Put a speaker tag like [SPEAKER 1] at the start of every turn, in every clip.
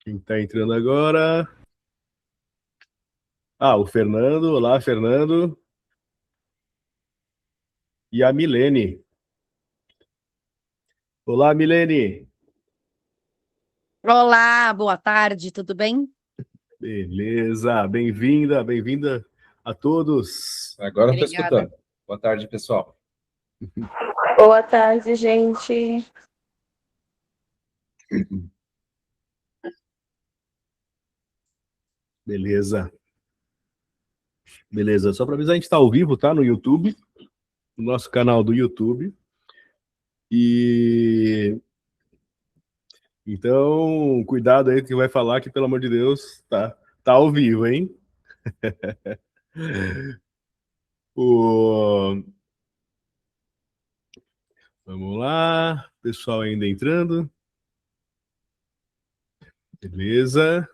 [SPEAKER 1] Quem está entrando agora? O Fernando. Olá, Fernando. E a Milene. Olá, Milene.
[SPEAKER 2] Olá, boa tarde, tudo bem?
[SPEAKER 1] Beleza, bem-vinda a todos.
[SPEAKER 3] Agora eu estou
[SPEAKER 2] Obrigada.
[SPEAKER 3] escutando. Boa tarde, pessoal.
[SPEAKER 4] Boa tarde, gente.
[SPEAKER 1] Beleza. Só para avisar, a gente está ao vivo, tá? No YouTube, no nosso canal do YouTube. E então, cuidado aí que vai falar que, pelo amor de Deus, tá ao vivo, hein? Vamos lá, pessoal ainda entrando. Beleza.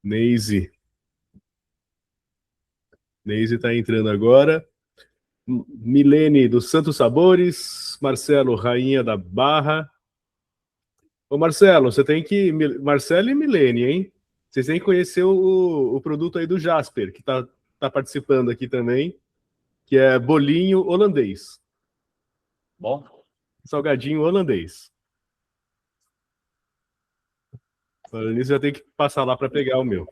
[SPEAKER 1] Neise está entrando agora. Milene dos Santos Sabores. Marcelo, Rainha da Barra. Ô, Marcelo, você tem que... Marcelo e Milene, hein? Vocês têm que conhecer o produto aí do Jasper, que tá participando aqui também, que é bolinho holandês.
[SPEAKER 3] Bom.
[SPEAKER 1] Salgadinho holandês. Falando nisso, já tem que passar lá para pegar o meu.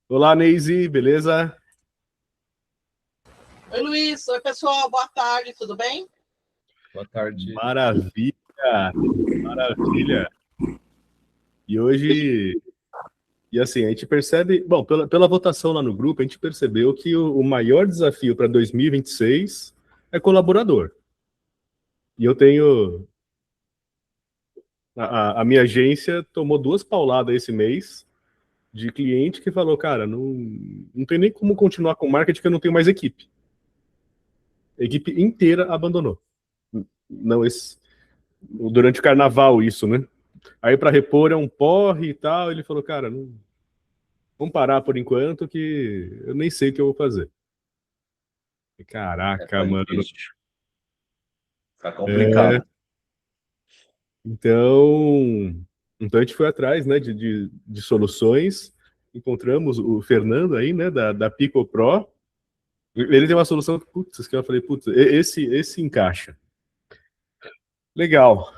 [SPEAKER 1] Olá, Neise, beleza?
[SPEAKER 5] Oi, Luiz. Oi, pessoal. Boa tarde, tudo bem?
[SPEAKER 3] Boa tarde.
[SPEAKER 1] Maravilha. E hoje... E assim, a gente percebe... Bom, pela votação lá no grupo, a gente percebeu que o maior desafio para 2026 é colaborador. E eu tenho... A minha agência tomou 2 pauladas esse mês de cliente que falou, cara, não tem nem como continuar com marketing que eu não tenho mais equipe. A equipe inteira abandonou. Não, durante o carnaval isso, né? Aí para repor é um porre e tal, ele falou, cara, vamos parar por enquanto que eu nem sei o que eu vou fazer. Caraca, mano.
[SPEAKER 3] Tá complicado.
[SPEAKER 1] Então a gente foi atrás, né, de soluções. Encontramos o Fernando aí, né, da Pico Pro. Ele tem uma solução que eu falei, putz, esse encaixa. Legal.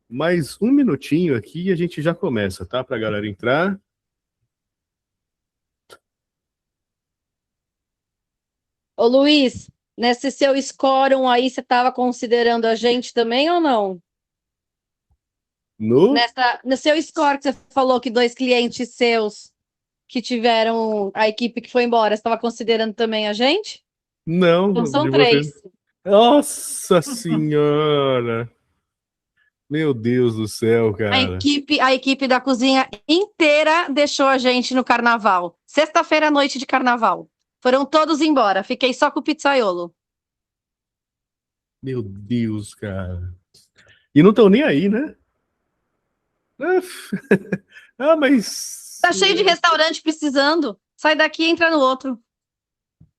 [SPEAKER 1] Mais um minutinho aqui e a gente já começa, tá? Pra galera entrar.
[SPEAKER 2] Ô, Luiz, nesse seu Scorum aí, você estava considerando a gente também ou não? No seu score que você falou que 2 clientes seus que tiveram a equipe que foi embora, você estava considerando também a gente?
[SPEAKER 1] Não.
[SPEAKER 2] Então são 3.
[SPEAKER 1] Nossa senhora! Meu Deus do céu, cara.
[SPEAKER 2] A equipe da cozinha inteira deixou a gente no carnaval. Sexta-feira à noite de carnaval. Foram todos embora. Fiquei só com o pizzaiolo.
[SPEAKER 1] Meu Deus, cara. E não estão nem aí, né? Mas...
[SPEAKER 2] Tá cheio de restaurante precisando. Sai daqui e entra no outro.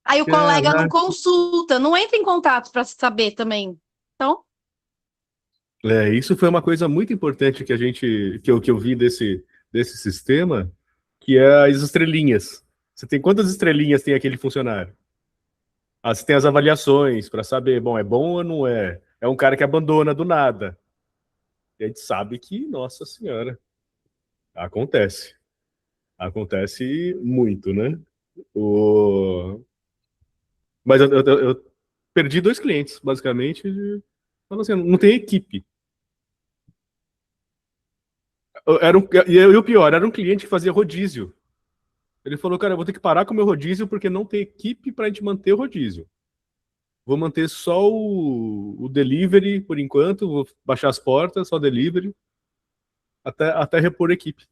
[SPEAKER 2] Aí o colega não consulta, não entra em contato para saber também. Então...
[SPEAKER 1] isso foi uma coisa muito importante que eu vi desse sistema, que é as estrelinhas. Você tem quantas estrelinhas tem aquele funcionário? Você tem as avaliações para saber, é bom ou não é? É um cara que abandona do nada. E a gente sabe que, nossa senhora, acontece. Acontece muito, né? Mas eu perdi 2 clientes, basicamente, falando assim, não tem equipe. E o pior, era um cliente que fazia rodízio. Ele falou, cara, eu vou ter que parar com o meu rodízio porque não tem equipe para a gente manter o rodízio. Vou manter só o delivery por enquanto, vou baixar as portas, só delivery, até repor a equipe.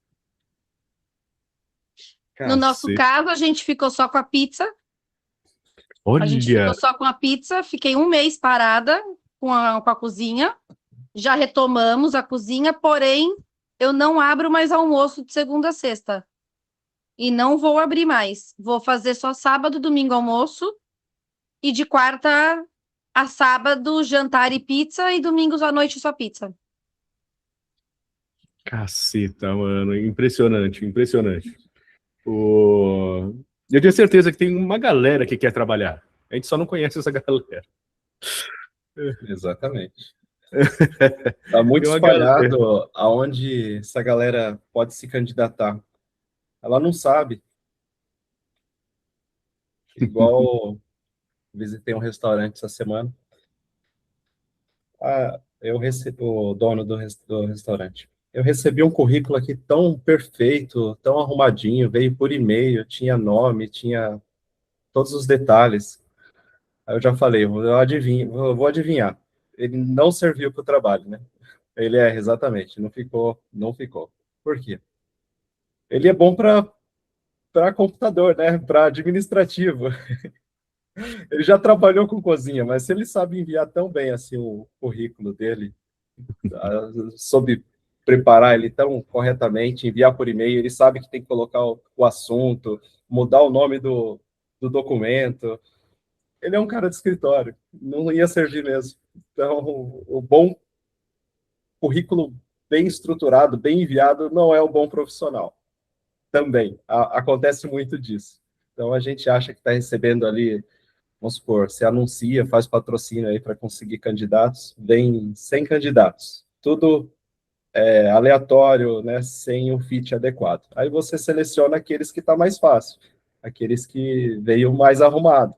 [SPEAKER 2] No nosso caso, a gente ficou só com a pizza.
[SPEAKER 1] Olha.
[SPEAKER 2] A gente ficou só com a pizza, fiquei 1 mês parada com a cozinha. Já retomamos a cozinha, porém, eu não abro mais almoço de segunda a sexta. E não vou abrir mais. Vou fazer só sábado, domingo almoço. E de quarta a sábado, jantar e pizza, e domingos à noite só pizza.
[SPEAKER 1] Caceta, mano. Impressionante, impressionante. Eu tenho certeza que tem uma galera que quer trabalhar. A gente só não conhece essa galera.
[SPEAKER 3] Exatamente. Tá muito
[SPEAKER 1] Tem uma galera.
[SPEAKER 3] espalhado aonde essa galera pode se candidatar. Ela não sabe. Igual visitei um restaurante essa semana. Eu recebi o dono do restaurante. Eu recebi um currículo aqui tão perfeito, tão arrumadinho, veio por e-mail, tinha nome, tinha todos os detalhes. Aí eu já falei, eu vou adivinhar. Ele não serviu para o trabalho, né? Ele exatamente, não ficou. Por quê? Ele é bom para computador, né? Para administrativo. Ele já trabalhou com cozinha, mas se ele sabe enviar tão bem assim o currículo dele, soube preparar ele tão corretamente, enviar por e-mail, ele sabe que tem que colocar o assunto, mudar o nome do documento. Ele é um cara de escritório, não ia servir mesmo. Então, o bom currículo bem estruturado, bem enviado, não é um bom profissional. Também, acontece muito disso. Então, a gente acha que está recebendo ali, vamos supor, se anuncia, faz patrocínio aí para conseguir candidatos, vem 100 candidatos. Tudo aleatório, né, sem o fit adequado. Aí você seleciona aqueles que está mais fácil, aqueles que veio mais arrumado.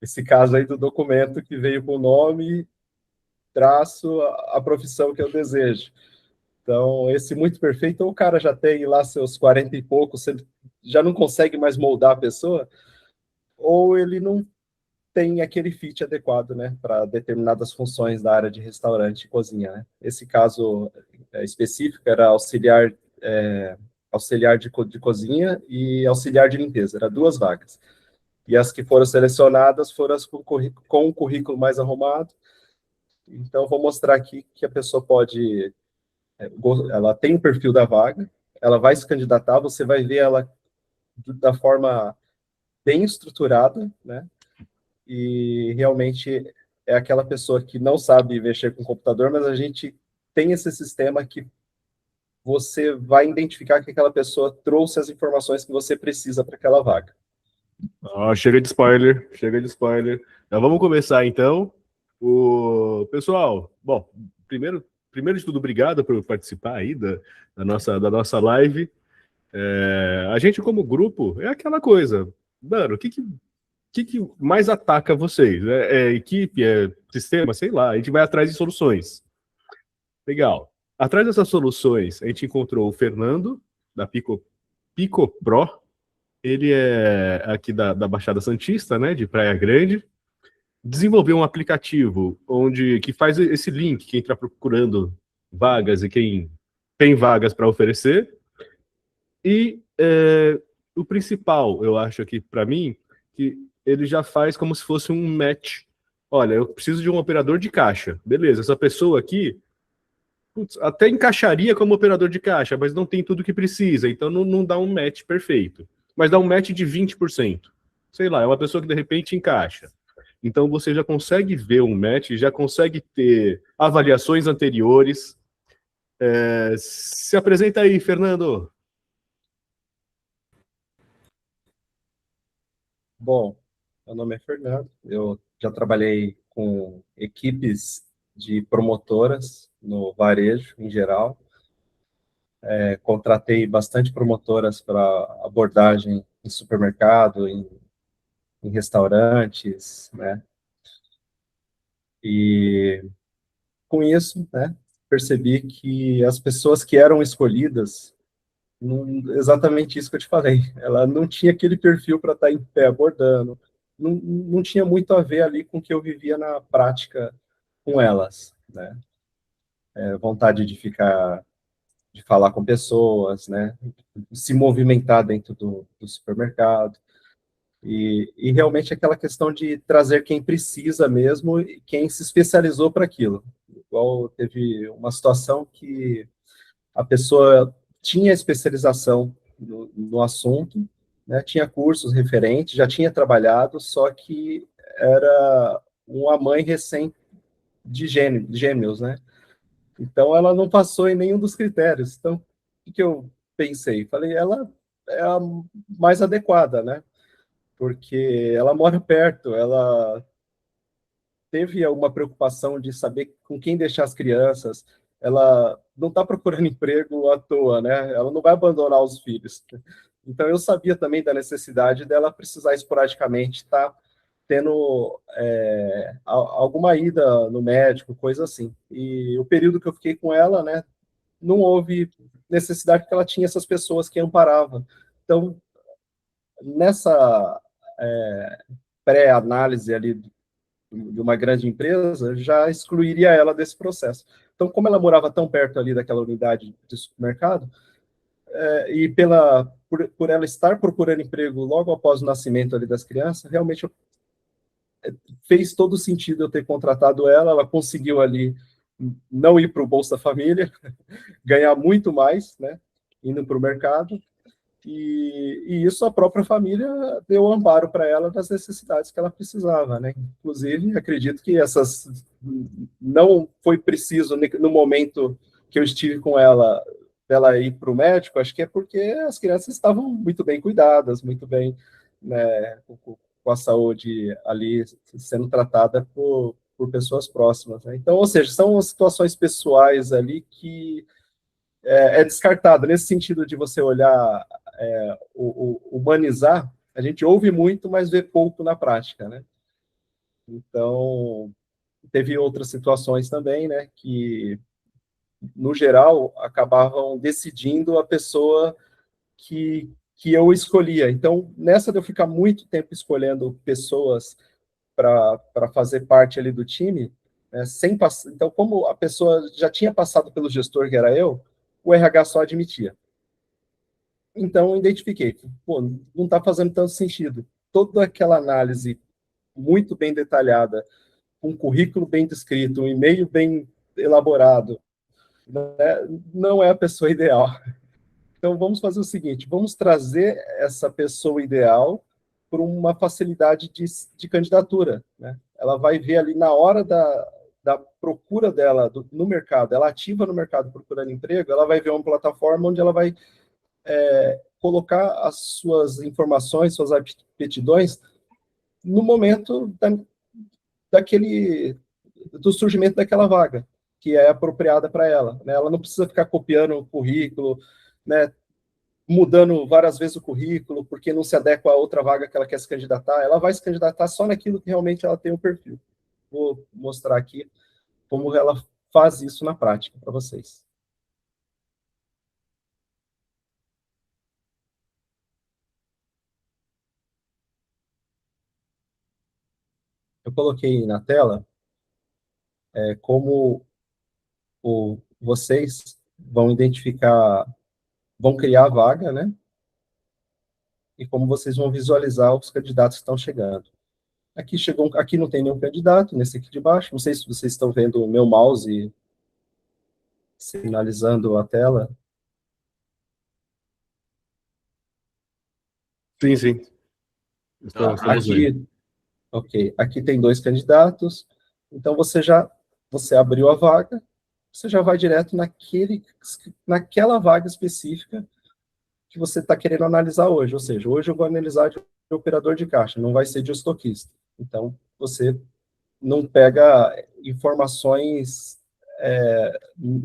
[SPEAKER 3] Esse caso aí do documento que veio com o nome, traço, a profissão que eu desejo. Então, esse muito perfeito, ou o cara já tem lá seus 40 e poucos, você já não consegue mais moldar a pessoa, ou ele não tem aquele fit adequado, né, para determinadas funções da área de restaurante e cozinha, né? Esse caso específico era auxiliar de cozinha e auxiliar de limpeza, eram 2 vagas. E as que foram selecionadas foram as com o currículo mais arrumado. Então, vou mostrar aqui que a pessoa pode... ela tem o perfil da vaga, ela vai se candidatar, você vai ver ela da forma bem estruturada, né? E realmente é aquela pessoa que não sabe mexer com o computador, mas a gente tem esse sistema que você vai identificar que aquela pessoa trouxe as informações que você precisa para aquela vaga.
[SPEAKER 1] Chega de spoiler, chega de spoiler. Já vamos começar então. Pessoal, bom, primeiro de tudo, obrigado por participar aí da nossa live. A gente, como grupo, é aquela coisa, mano, o que mais ataca vocês? É equipe, é sistema, sei lá, a gente vai atrás de soluções. Legal. Atrás dessas soluções, a gente encontrou o Fernando, da Pico Pro. Ele é aqui da Baixada Santista, né, de Praia Grande. Desenvolveu um aplicativo que faz esse link, quem está procurando vagas e quem tem vagas para oferecer. E o principal, eu acho aqui para mim, que ele já faz como se fosse um match. Olha, eu preciso de um operador de caixa. Beleza, essa pessoa aqui até encaixaria como operador de caixa, mas não tem tudo que precisa, então não dá um match perfeito. Mas dá um match de 20%. Sei lá, é uma pessoa que de repente encaixa. Então você já consegue ver um match, já consegue ter avaliações anteriores. Se apresenta aí, Fernando.
[SPEAKER 3] Bom, meu nome é Fernando, eu já trabalhei com equipes de promotoras no varejo em geral. Contratei bastante promotoras para abordagem em supermercado, em restaurantes, né? E com isso, né, percebi que as pessoas que eram escolhidas, exatamente isso que eu te falei, ela não tinha aquele perfil para estar em pé abordando, não tinha muito a ver ali com o que eu vivia na prática com elas, né? Vontade de falar com pessoas, né? Se movimentar dentro do supermercado. E realmente aquela questão de trazer quem precisa mesmo e quem se especializou para aquilo. Igual teve uma situação que a pessoa tinha especialização no assunto, né, tinha cursos referentes, já tinha trabalhado, só que era uma mãe recém de gêmeos, né? Então, ela não passou em nenhum dos critérios. Então, o que eu pensei? Falei, ela é a mais adequada, né? Porque ela mora perto, ela teve uma preocupação de saber com quem deixar as crianças, ela não está procurando emprego à toa, né? Ela não vai abandonar os filhos. Então, eu sabia também da necessidade dela precisar esporadicamente estar tendo alguma ida no médico, coisa assim. E o período que eu fiquei com ela, né, não houve necessidade porque ela tinha essas pessoas que amparavam. Então, nessa pré-análise ali de uma grande empresa, já excluiria ela desse processo. Então, como ela morava tão perto ali daquela unidade de supermercado, e por ela estar procurando emprego logo após o nascimento ali das crianças, realmente fez todo sentido eu ter contratado ela. Ela conseguiu ali não ir para o Bolsa Família, ganhar muito mais, né, indo para o mercado, e isso a própria família deu amparo para ela das necessidades que ela precisava, né? Inclusive, acredito que essas não foi preciso no momento que eu estive com ela, dela ir para o médico, acho que é porque as crianças estavam muito bem cuidadas, muito bem, né, com a saúde ali sendo tratada por pessoas próximas, né? Então, ou seja, são situações pessoais ali que é descartado, nesse sentido de você olhar, humanizar, a gente ouve muito, mas vê pouco na prática, né? Então, teve outras situações também, né, que, no geral, acabavam decidindo a pessoa que eu escolhia. Então, nessa de eu ficar muito tempo escolhendo pessoas para fazer parte ali do time, né, sem passar. Então, como a pessoa já tinha passado pelo gestor, que era eu, o RH só admitia. Então, eu identifiquei, pô, não está fazendo tanto sentido. Toda aquela análise muito bem detalhada, um currículo bem descrito, um e-mail bem elaborado, né, não é a pessoa ideal. Então, vamos fazer o seguinte, vamos trazer essa pessoa ideal por uma facilidade de candidatura, né? Ela vai ver ali na hora da procura dela no mercado, ela ativa no mercado procurando emprego, ela vai ver uma plataforma onde ela vai colocar as suas informações, suas aptidões no momento do surgimento daquela vaga, que é apropriada para ela, né? Ela não precisa ficar copiando o currículo, né, mudando várias vezes o currículo, porque não se adequa a outra vaga que ela quer se candidatar. Ela vai se candidatar só naquilo que realmente ela tem o perfil. Vou mostrar aqui como ela faz isso na prática para vocês. Eu coloquei na tela como vocês vão identificar, vão criar a vaga, né? E como vocês vão visualizar os candidatos que estão chegando. Aqui não tem nenhum candidato, nesse aqui de baixo. Não sei se vocês estão vendo o meu mouse sinalizando a tela.
[SPEAKER 1] Sim, sim. Estamos vendo.
[SPEAKER 3] Aqui tem 2 candidatos. Então, você abriu a vaga, você já vai direto naquela vaga específica que você está querendo analisar hoje. Ou seja, hoje eu vou analisar de operador de caixa, não vai ser de estoquista. Então, você não pega informações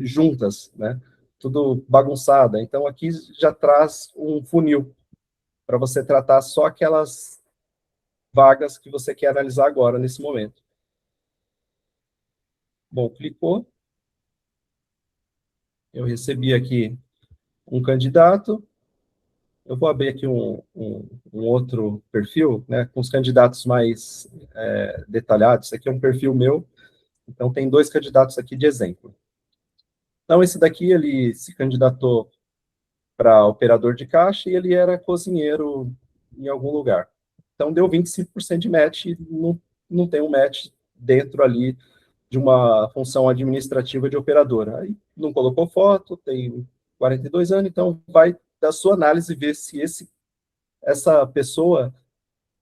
[SPEAKER 3] juntas, né? Tudo bagunçada. Então, aqui já traz um funil para você tratar só aquelas vagas que você quer analisar agora, nesse momento. Bom, clicou. Eu recebi aqui um candidato. Eu vou abrir aqui um outro perfil, né, com os candidatos mais detalhados. Esse aqui é um perfil meu. Então, tem 2 candidatos aqui de exemplo. Então, esse daqui, ele se candidatou para operador de caixa e ele era cozinheiro em algum lugar. Então, deu 25% de match e não tem um match dentro ali de uma função administrativa de operadora. Aí não colocou foto, tem 42 anos, então vai da sua análise ver se essa pessoa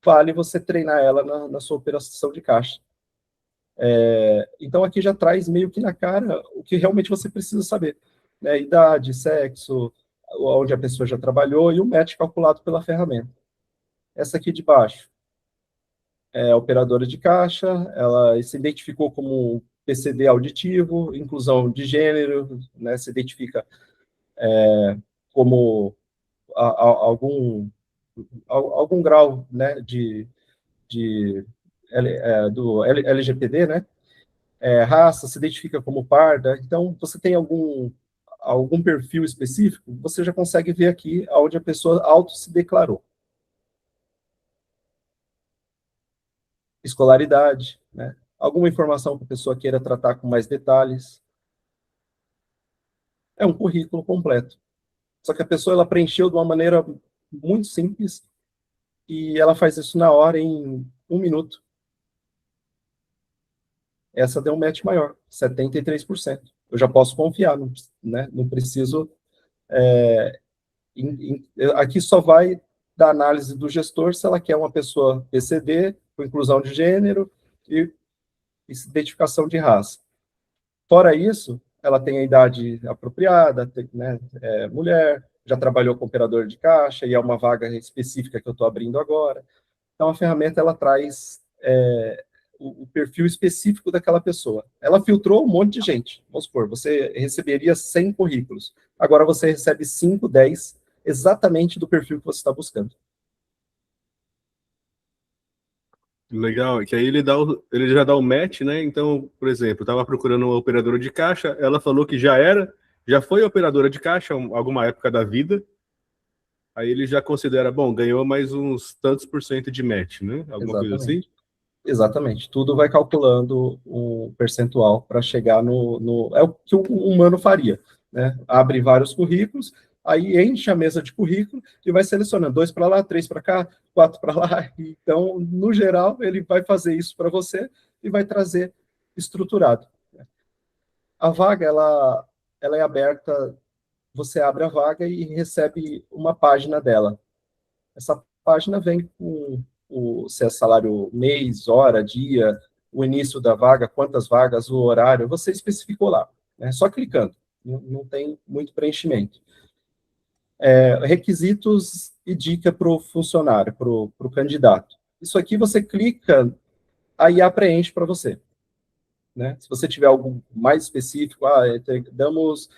[SPEAKER 3] vale você treinar ela na sua operação de caixa. Então, aqui já traz meio que na cara o que realmente você precisa saber, né? Idade, sexo, onde a pessoa já trabalhou e o match calculado pela ferramenta. Essa aqui de baixo é a operadora de caixa, ela se identificou como PCD auditivo, inclusão de gênero, né? Se identifica como algum grau, né, do LGPD, né? Raça, se identifica como parda. Então, você tem algum perfil específico, você já consegue ver aqui onde a pessoa auto se declarou. Escolaridade, né? Alguma informação que a pessoa queira tratar com mais detalhes. É um currículo completo. Só que a pessoa ela preencheu de uma maneira muito simples e ela faz isso na hora, em 1 minuto. Essa deu um match maior, 73%. Eu já posso confiar, né? Não preciso... aqui só vai da análise do gestor se ela quer uma pessoa PCD, com inclusão de gênero e identificação de raça. Fora isso, ela tem a idade apropriada, né, mulher, já trabalhou com operador de caixa, e é uma vaga específica que eu estou abrindo agora. Então, a ferramenta, ela traz o perfil específico daquela pessoa. Ela filtrou um monte de gente. Vamos supor, você receberia 100 currículos. Agora você recebe 5, 10, exatamente do perfil que você está buscando.
[SPEAKER 1] Legal, que aí ele já dá o match, né? Então, por exemplo, eu estava procurando uma operadora de caixa, ela falou que já foi operadora de caixa alguma época da vida, aí ele já considera, bom, ganhou mais uns tantos por cento de match, né? Alguma coisa assim?
[SPEAKER 3] Exatamente. Tudo vai calculando o percentual para chegar é o que o humano faria, né? Abre vários currículos, aí enche a mesa de currículo e vai selecionando 2 para lá, 3 para cá, 4 para lá. Então, no geral, ele vai fazer isso para você e vai trazer estruturado. A vaga, ela é aberta, você abre a vaga e recebe uma página dela. Essa página vem com se é salário mês, hora, dia, o início da vaga, quantas vagas, o horário, você especificou lá, né? Só clicando, não tem muito preenchimento. Requisitos e dica para o funcionário, para o candidato. Isso aqui você clica, a IA preenche para você, né? Se você tiver algo mais específico, damos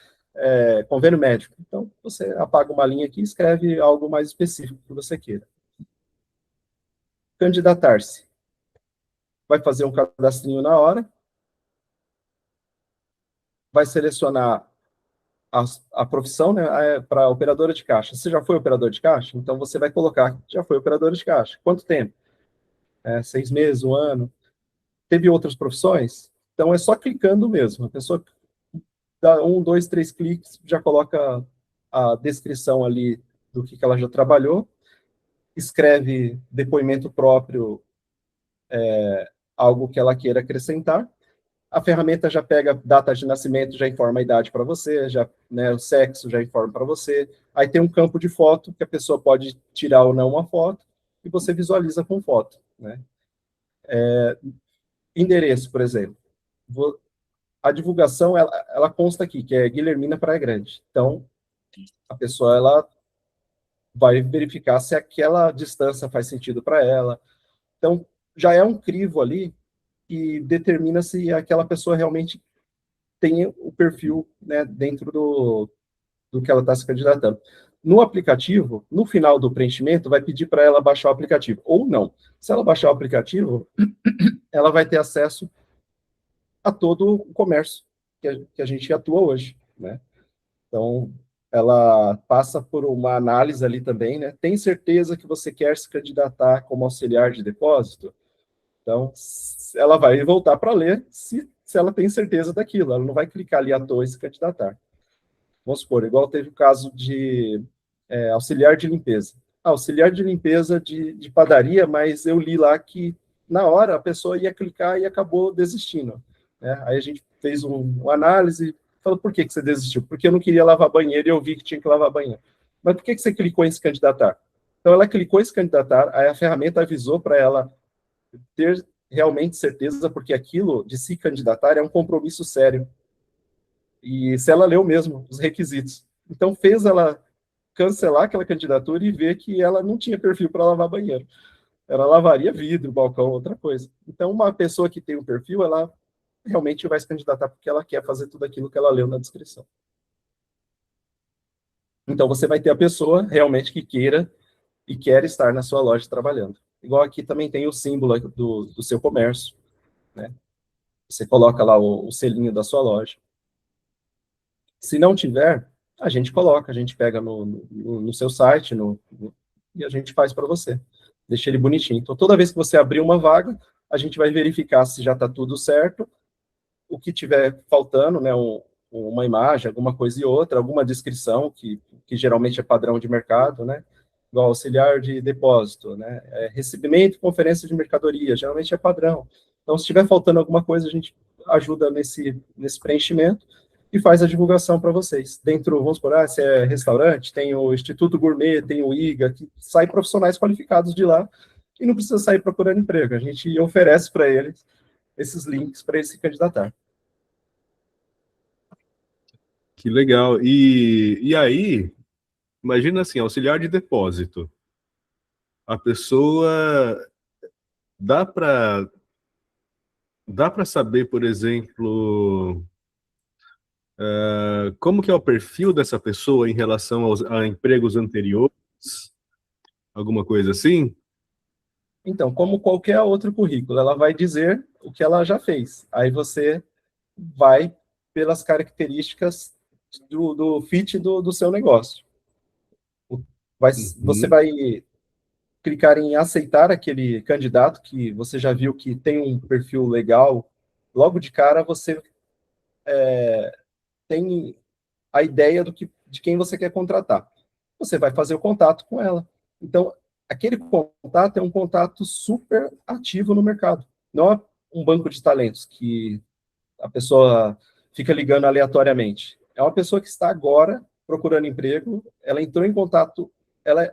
[SPEAKER 3] convênio médico, então você apaga uma linha aqui e escreve algo mais específico que você queira. Candidatar-se. Vai fazer um cadastrinho na hora, vai selecionar a profissão, né, para operadora de caixa. Você já foi operador de caixa? Então você vai colocar, já foi operador de caixa. Quanto tempo? 6 meses, 1 ano. Teve outras profissões? Então é só clicando mesmo. A pessoa dá 1, 2, 3 cliques, já coloca a descrição ali do que ela já trabalhou, escreve depoimento próprio, algo que ela queira acrescentar. A ferramenta já pega data de nascimento, já informa a idade para você, né, o sexo já informa para você. Aí tem um campo de foto, que a pessoa pode tirar ou não uma foto, e você visualiza com foto, né? Endereço, por exemplo. A divulgação, ela consta aqui, que é Guilhermina Praia Grande. Então, a pessoa ela vai verificar se aquela distância faz sentido para ela. Então, já é um crivo ali que determina se aquela pessoa realmente tem o perfil, né, dentro do que ela está se candidatando. No aplicativo, no final do preenchimento, vai pedir para ela baixar o aplicativo, ou não. Se ela baixar o aplicativo, ela vai ter acesso a todo o comércio que a gente atua hoje, né? Então, ela passa por uma análise ali também, né? Tem certeza que você quer se candidatar como auxiliar de depósito? Então, ela vai voltar para ler se ela tem certeza daquilo. Ela não vai clicar ali à toa e se candidatar. Vamos supor, igual teve o caso de auxiliar de limpeza. Auxiliar de limpeza de padaria, mas eu li lá que na hora a pessoa ia clicar e acabou desistindo, né? Aí a gente fez uma análise, falou, por que você desistiu? Porque eu não queria lavar banheiro e eu vi que tinha que lavar banheiro. Mas por que você clicou em se candidatar? Então ela clicou em se candidatar, aí a ferramenta avisou para ela ter realmente certeza, porque aquilo de se candidatar é um compromisso sério. E se ela leu mesmo os requisitos. Então, fez ela cancelar aquela candidatura e ver que ela não tinha perfil para lavar banheiro. Ela lavaria vidro, balcão, outra coisa. Então, uma pessoa que tem um perfil, ela realmente vai se candidatar porque ela quer fazer tudo aquilo que ela leu na descrição. Então, você vai ter a pessoa realmente que queira e quer estar na sua loja trabalhando. Igual aqui também tem o símbolo do seu comércio, né? Você coloca lá o selinho da sua loja. Se não tiver, a gente coloca, a gente pega no seu site e a gente faz para você. Deixa ele bonitinho. Então, toda vez que você abrir uma vaga, a gente vai verificar se já está tudo certo, o que tiver faltando, né, uma imagem, alguma coisa e outra, alguma descrição, que geralmente é padrão de mercado, né, igual auxiliar de depósito, né, recebimento e conferência de mercadoria, geralmente é padrão. Então, se estiver faltando alguma coisa, a gente ajuda nesse preenchimento e faz a divulgação para vocês. Dentro, vamos supor, se é restaurante, tem o Instituto Gourmet, tem o IGA, que sai profissionais qualificados de lá, e não precisa sair procurando emprego. A gente oferece para eles esses links para eles se candidatar.
[SPEAKER 1] Que legal. E aí, imagina assim, auxiliar de depósito. A pessoa dá para saber, por exemplo, como que é o perfil dessa pessoa em relação a empregos anteriores? Alguma coisa assim?
[SPEAKER 3] Então, como qualquer outro currículo, ela vai dizer o que ela já fez. Aí você vai pelas características do fit do seu negócio. Você vai clicar em aceitar aquele candidato que você já viu que tem um perfil legal. Logo de cara, você tem a ideia de quem você quer contratar. Você vai fazer o contato com ela. Então, aquele contato é um contato super ativo no mercado. Não é um banco de talentos que a pessoa fica ligando aleatoriamente. É uma pessoa que está agora procurando emprego, ela entrou em contato, ela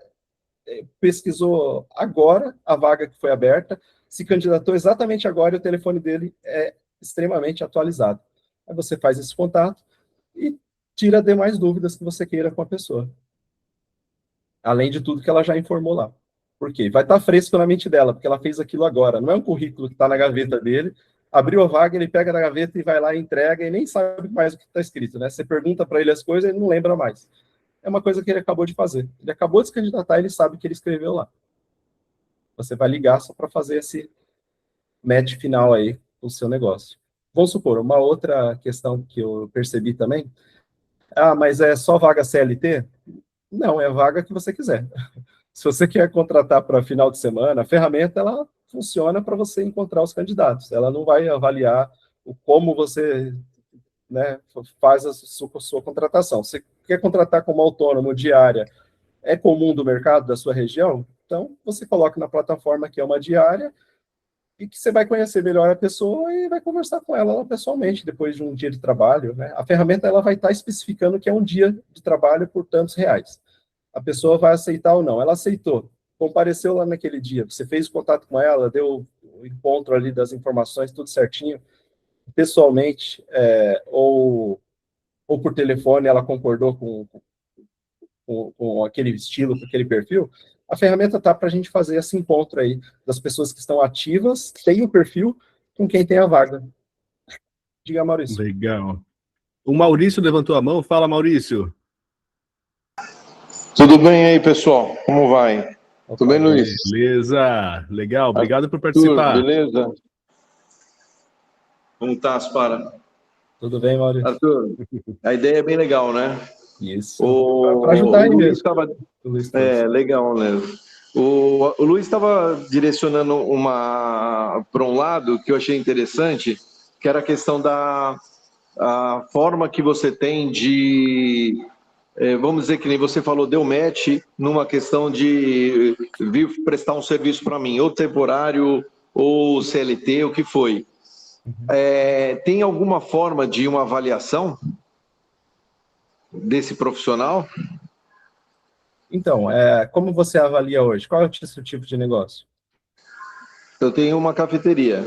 [SPEAKER 3] pesquisou agora a vaga que foi aberta, se candidatou exatamente agora e o telefone dele é extremamente atualizado. Aí você faz esse contato e tira demais dúvidas que você queira com a pessoa. Além de tudo que ela já informou lá. Por quê? Vai estar fresco na mente dela, porque ela fez aquilo agora. Não é um currículo que está na gaveta dele, abriu a vaga, ele pega na gaveta e vai lá e entrega e nem sabe mais o que está escrito, né? Você pergunta para ele as coisas, ele não lembra mais. É uma coisa que ele acabou de fazer. Ele acabou de se candidatar, ele sabe que ele escreveu lá. Você vai ligar só para fazer esse match final aí com o seu negócio. Vamos supor, uma outra questão que eu percebi também, mas é só vaga CLT? Não, é a vaga que você quiser. Se você quer contratar para final de semana, a ferramenta ela funciona para você encontrar os candidatos. Ela não vai avaliar como você, né, faz a sua contratação. Você quer contratar como autônomo diária, é comum do mercado da sua região? Então, você coloca na plataforma que é uma diária e que você vai conhecer melhor a pessoa e vai conversar com ela pessoalmente depois de um dia de trabalho, né? A ferramenta ela vai estar especificando que é um dia de trabalho por tantos reais. A pessoa vai aceitar ou não. Ela aceitou, compareceu lá naquele dia, você fez contato com ela, deu o encontro ali das informações, tudo certinho, pessoalmente, ou por telefone, ela concordou com aquele estilo, com aquele perfil, a ferramenta está para a gente fazer esse encontro aí das pessoas que estão ativas, têm o perfil, com quem tem a vaga. Diga, Maurício.
[SPEAKER 1] Legal. O Maurício levantou a mão. Fala, Maurício.
[SPEAKER 6] Tudo bem aí, pessoal? Como vai? Tudo bem, Luiz?
[SPEAKER 1] Beleza. Legal. Obrigado por participar.
[SPEAKER 6] Arthur, beleza? Como tá, Aspara?
[SPEAKER 3] Tudo bem, Maurício?
[SPEAKER 6] Arthur, a ideia é bem legal, né?
[SPEAKER 3] Isso.
[SPEAKER 6] Para
[SPEAKER 3] ajudar aí
[SPEAKER 6] o Luiz
[SPEAKER 3] mesmo.
[SPEAKER 6] estava... legal, né? O Luiz estava direcionando para um lado que eu achei interessante, que era a questão da forma que você tem de... vamos dizer que nem você falou, deu match numa questão de vir prestar um serviço para mim, ou temporário, ou CLT, o que foi. Tem alguma forma de uma avaliação desse profissional?
[SPEAKER 3] Então, como você avalia hoje? Qual é o seu tipo de negócio?
[SPEAKER 6] Eu tenho uma cafeteria.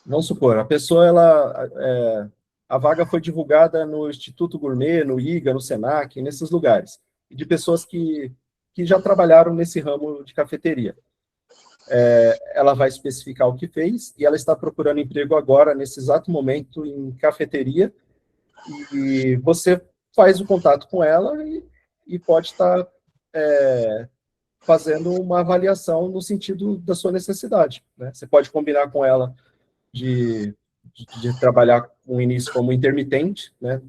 [SPEAKER 3] Vamos supor, a pessoa, a vaga foi divulgada no Instituto Gourmet, no IGA, no Senac, nesses lugares, e de pessoas que já trabalharam nesse ramo de cafeteria. Ela vai especificar o que fez, e ela está procurando emprego agora, nesse exato momento, em cafeteria, e você faz o contato com ela e pode estar fazendo uma avaliação no sentido da sua necessidade, né? Você pode combinar com ela de trabalhar no início como intermitente, né?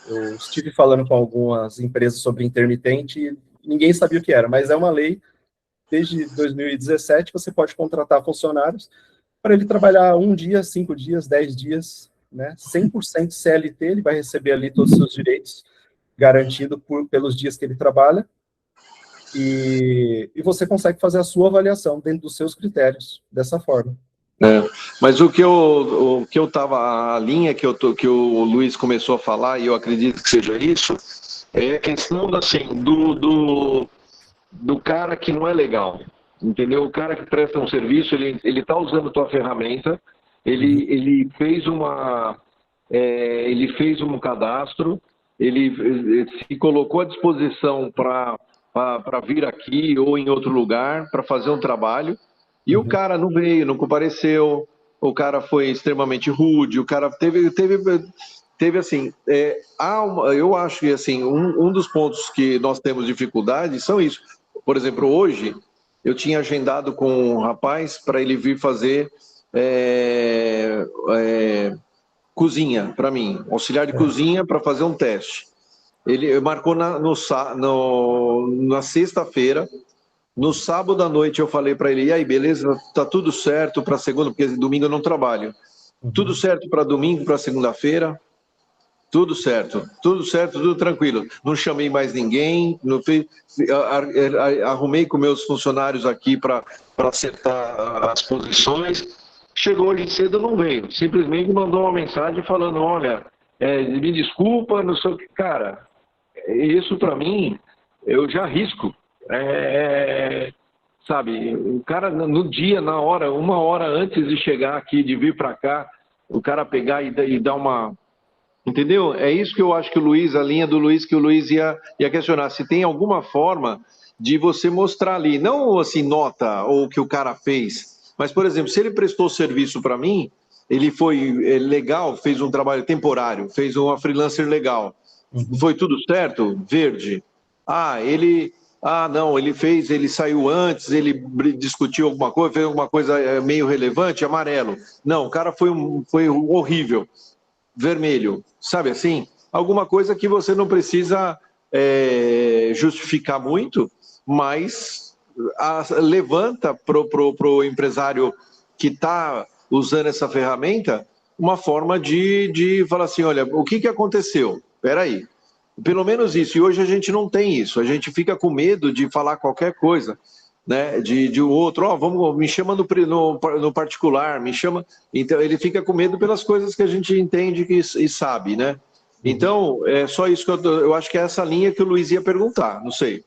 [SPEAKER 3] Eu estive falando com algumas empresas sobre intermitente e ninguém sabia o que era, mas é uma lei, desde 2017, você pode contratar funcionários para ele trabalhar 1 dia, 5 dias, 10 dias, né? 100% CLT, ele vai receber ali todos os seus direitos garantidos pelos dias que ele trabalha, e você consegue fazer a sua avaliação dentro dos seus critérios, dessa forma.
[SPEAKER 6] Mas o que eu tava, a linha que o Luiz começou a falar, e eu acredito que seja isso, é a questão assim, do cara que não é legal, entendeu? O cara que presta um serviço, ele tá usando a tua ferramenta, ele fez um cadastro, ele se colocou à disposição para vir aqui ou em outro lugar para fazer um trabalho, e o cara não veio, não compareceu, o cara foi extremamente rude, o cara teve assim, eu acho que assim, um dos pontos que nós temos dificuldade são isso. Por exemplo, hoje eu tinha agendado com um rapaz para ele vir fazer cozinha para mim, auxiliar de cozinha para fazer um teste. Ele marcou na sexta-feira. No sábado à noite eu falei para ele, e aí, beleza? Tá tudo certo para segunda, porque domingo eu não trabalho. Tudo certo para domingo, para segunda-feira? Tudo certo, tudo tranquilo. Não chamei mais ninguém, arrumei com meus funcionários aqui para acertar as posições. Chegou hoje cedo, não veio. Simplesmente mandou uma mensagem falando, olha, me desculpa, não sei o que. Cara, isso para mim, eu já arrisco. Sabe, o cara no dia, na hora, 1 hora antes de chegar aqui, de vir para cá, o cara pegar e dar uma... Entendeu? É isso que eu acho que o Luiz, a linha do Luiz, que o Luiz ia questionar, se tem alguma forma de você mostrar ali, não assim nota ou o que o cara fez, mas, por exemplo, se ele prestou serviço para mim, ele foi legal, fez um trabalho temporário, fez uma freelancer legal, foi tudo certo? Verde. Não, ele saiu antes, ele discutiu alguma coisa, fez alguma coisa meio relevante, amarelo. Não, o cara foi horrível, vermelho, sabe assim? Alguma coisa que você não precisa justificar muito, mas levanta pro empresário que está usando essa ferramenta uma forma de falar assim, olha, o que aconteceu? Espera aí. Pelo menos isso, e hoje a gente não tem isso, a gente fica com medo de falar qualquer coisa, né, de um outro, me chama no particular, me chama, então ele fica com medo pelas coisas que a gente entende e sabe, né, então é só isso que eu acho que é essa linha que o Luiz ia perguntar, não sei,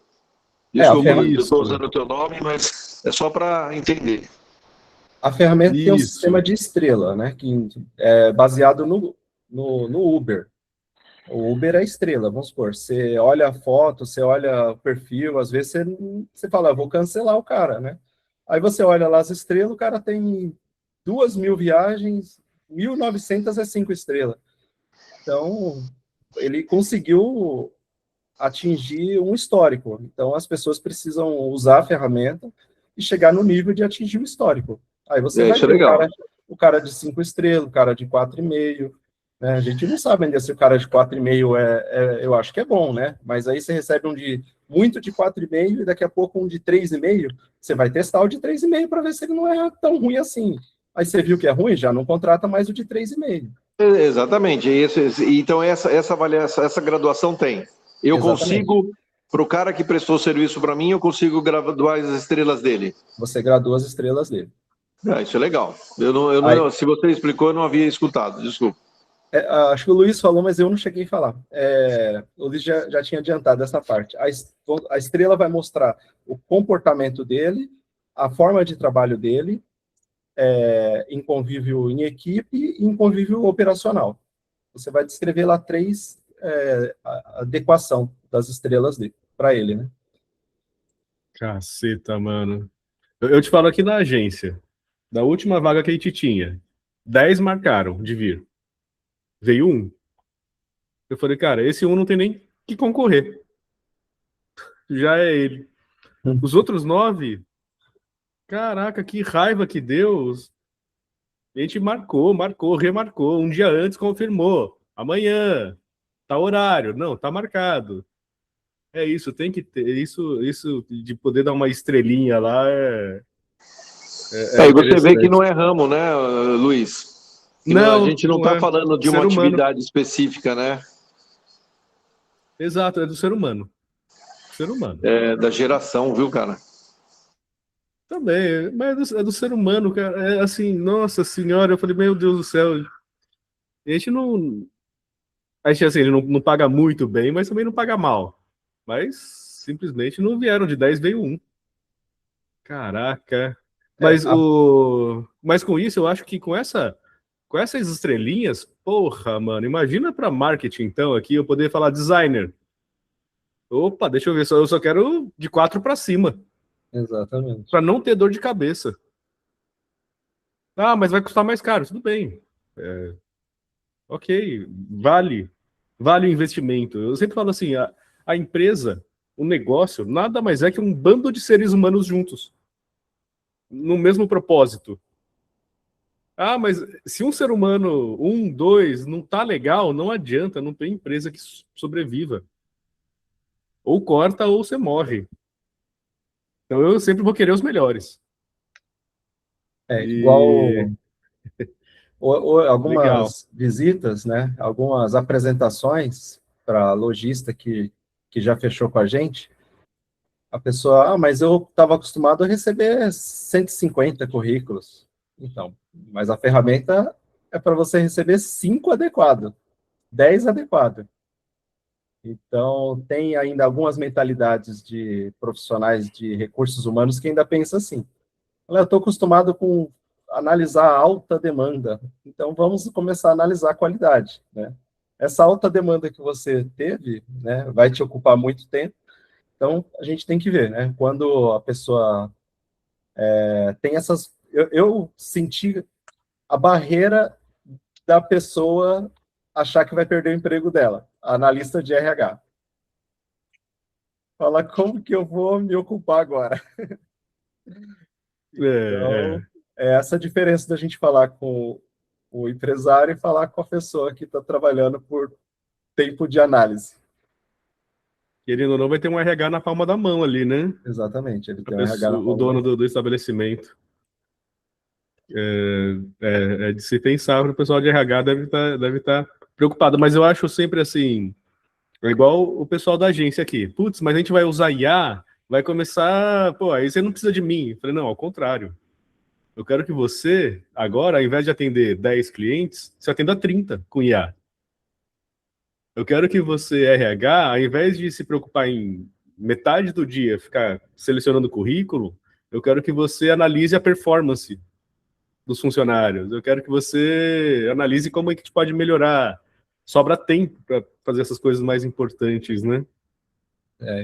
[SPEAKER 6] desculpa, eu estou usando o teu nome, mas é só para entender.
[SPEAKER 3] A ferramenta tem um sistema de estrela, né, que é baseado no Uber. O Uber é estrela, vamos supor, você olha a foto, você olha o perfil, às vezes você fala, vou cancelar o cara, né? Aí você olha lá as estrelas, o cara tem 2.000 viagens, 1.900 é 5 estrelas. Então, ele conseguiu atingir um histórico. Então, as pessoas precisam usar a ferramenta e chegar no nível de atingir o histórico. Aí você vai ver o cara de 5 estrelas, o cara de 4,5, né? A gente não sabe ainda se o cara de 4,5 eu acho que é bom, né? Mas aí você recebe muito de 4,5 e daqui a pouco um de 3,5, você vai testar o de 3,5 para ver se ele não é tão ruim assim. Aí você viu que é ruim, já não contrata mais o de 3,5.
[SPEAKER 6] Exatamente. Então essa avaliação, essa graduação tem. Eu consigo, para o cara que prestou serviço para mim, eu consigo graduar as estrelas dele.
[SPEAKER 3] Você gradua as estrelas dele.
[SPEAKER 6] Isso é legal. Se você explicou, eu não havia escutado, desculpa.
[SPEAKER 3] Acho que o Luiz falou, mas eu não cheguei a falar. O Luiz já tinha adiantado essa parte. A estrela vai mostrar o comportamento dele, a forma de trabalho dele, em convívio em equipe e em convívio operacional. Você vai descrever lá 3 a adequação das estrelas para ele, né?
[SPEAKER 1] Caceta, mano. Eu te falo aqui na agência, da última vaga que a gente tinha, 10 marcaram de vir. Veio um. Eu falei, cara, esse um não tem nem que concorrer. Já é ele. Os outros 9, caraca, que raiva que deu. A gente marcou, remarcou. Um dia antes confirmou. Amanhã, tá horário. Não, tá marcado. É isso, tem que ter. Isso de poder dar uma estrelinha lá
[SPEAKER 6] E você vê que não é ramo, né, Luiz?
[SPEAKER 1] Não,
[SPEAKER 6] a gente não está falando de uma atividade específica, né?
[SPEAKER 1] Exato, é do ser humano. Ser humano.
[SPEAKER 6] É da geração, viu, cara?
[SPEAKER 1] Também, mas é do ser humano, cara. É assim, nossa senhora, eu falei, meu Deus do céu. A gente não. A gente, assim, ele não paga muito bem, mas também não paga mal. Mas simplesmente não vieram de 10, veio um. Caraca. Mas com isso, eu acho que com essas estrelinhas, porra, mano, imagina para marketing, então, aqui, eu poder falar designer. Opa, deixa eu ver, eu só quero de 4 para cima.
[SPEAKER 3] Exatamente.
[SPEAKER 1] Para não ter dor de cabeça. Ah, mas vai custar mais caro, tudo bem. Ok, vale o investimento. Eu sempre falo assim, a empresa, o negócio, nada mais é que um bando de seres humanos juntos, no mesmo propósito. Ah, mas se um ser humano, 1, 2, não tá legal, não adianta, não tem empresa que sobreviva. Ou corta ou você morre. Então eu sempre vou querer os melhores.
[SPEAKER 3] Igual algumas
[SPEAKER 1] Legal.
[SPEAKER 3] visitas, né? Algumas apresentações para lojista que já fechou com a gente. A pessoa, mas eu estava acostumado a receber 150 currículos. Então, mas a ferramenta é para você receber 5 adequados, 10 adequados. Então, tem ainda algumas mentalidades de profissionais de recursos humanos que ainda pensam assim. Eu estou acostumado com analisar a alta demanda, então vamos começar a analisar a qualidade, né? Essa alta demanda que você teve, né, vai te ocupar muito tempo, então a gente tem que ver, né? Quando a pessoa tem essas... Eu senti a barreira da pessoa achar que vai perder o emprego dela, a analista de RH. Fala, como que eu vou me ocupar agora? Então, é essa a diferença da gente falar com o empresário e falar com a pessoa que está trabalhando por tempo de análise.
[SPEAKER 1] Querendo ou não, vai ter um RH na palma da mão ali, né?
[SPEAKER 3] Exatamente, ele tem um RH na
[SPEAKER 1] O
[SPEAKER 3] palma
[SPEAKER 1] dono
[SPEAKER 3] da mão.
[SPEAKER 1] do estabelecimento. É de se pensar, o pessoal de RH deve tá preocupado, mas eu acho sempre assim, é igual o pessoal da agência aqui. Putz, mas a gente vai usar IA, vai começar, pô, aí você não precisa de mim. Eu falei, não, ao contrário. Eu quero que você, agora, ao invés de atender 10 clientes, você atenda 30 com IA. Eu quero que você, RH, ao invés de se preocupar em metade do dia ficar selecionando currículo, eu quero que você analise a performance dos funcionários. Eu quero que você analise como é que a gente pode melhorar. Sobra tempo para fazer essas coisas mais importantes, né?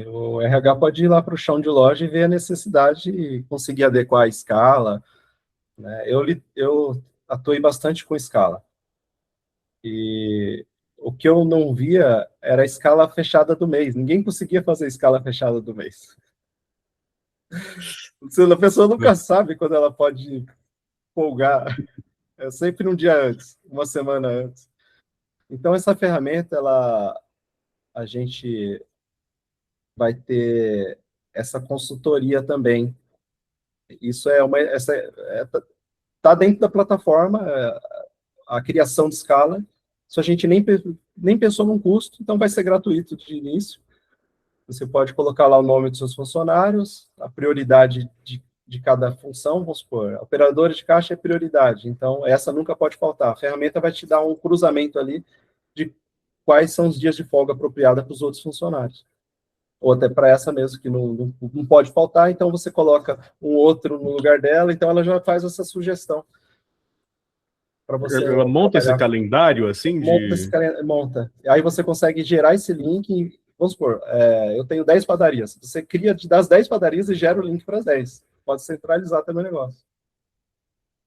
[SPEAKER 3] O RH pode ir lá para o chão de loja e ver a necessidade e conseguir adequar a escala, né? Eu atuei bastante com escala. E o que eu não via era a escala fechada do mês. Ninguém conseguia fazer a escala fechada do mês. A pessoa nunca sabe quando ela pode folgar. É sempre um dia antes, uma semana antes. Então, essa ferramenta, a gente vai ter essa consultoria também. Isso tá dentro da plataforma, a criação de escala. Isso a gente nem pensou num custo, então vai ser gratuito de início. Você pode colocar lá o nome dos seus funcionários, a prioridade de cada função, vamos supor, a operadora de caixa é prioridade, então essa nunca pode faltar. A ferramenta vai te dar um cruzamento ali de quais são os dias de folga apropriada para os outros funcionários. ou até para essa mesmo, que não pode faltar, então você coloca um outro no lugar dela, então ela já faz essa sugestão para você
[SPEAKER 1] Ela monta esse
[SPEAKER 3] trabalhar.
[SPEAKER 1] calendário, assim,
[SPEAKER 3] Monta esse
[SPEAKER 1] de...
[SPEAKER 3] calendário, monta. Aí você consegue gerar esse link, vamos supor, eu tenho 10 padarias, você cria das 10 padarias e gera o link para as 10. Pode centralizar também o negócio.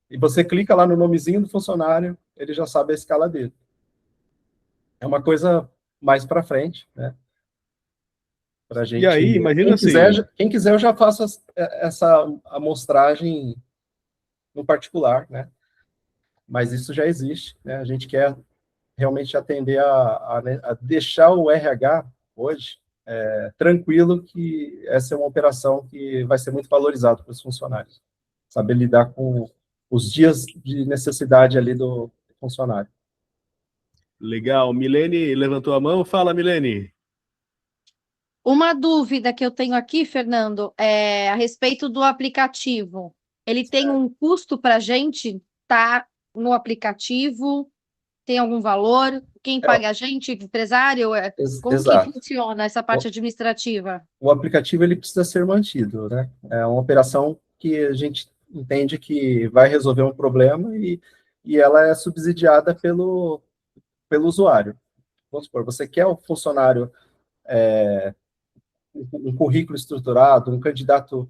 [SPEAKER 3] E você clica lá no nomezinho do funcionário, ele já sabe a escala dele. É uma coisa mais para frente, né? Para a
[SPEAKER 1] E
[SPEAKER 3] gente.
[SPEAKER 1] aí, imagina assim,
[SPEAKER 3] Quem quiser, eu já faço essa amostragem no particular, né? Mas isso já existe, né? A gente quer realmente atender a deixar o RH hoje tranquilo, que essa é uma operação que vai ser muito valorizada para os funcionários. Saber lidar com os dias de necessidade ali do funcionário.
[SPEAKER 1] legal, Milene levantou a mão, fala, Milene.
[SPEAKER 2] Uma dúvida que eu tenho aqui, Fernando, é a respeito do aplicativo. Ele tem um custo para a gente estar no aplicativo? Tem algum valor? Quem paga a gente, empresário? Como que
[SPEAKER 3] Exato.
[SPEAKER 2] funciona essa parte administrativa?
[SPEAKER 3] O aplicativo ele precisa ser mantido, né? É uma operação que a gente entende que vai resolver um problema e ela é subsidiada pelo usuário. Vamos supor, você quer o funcionário, um currículo estruturado, um candidato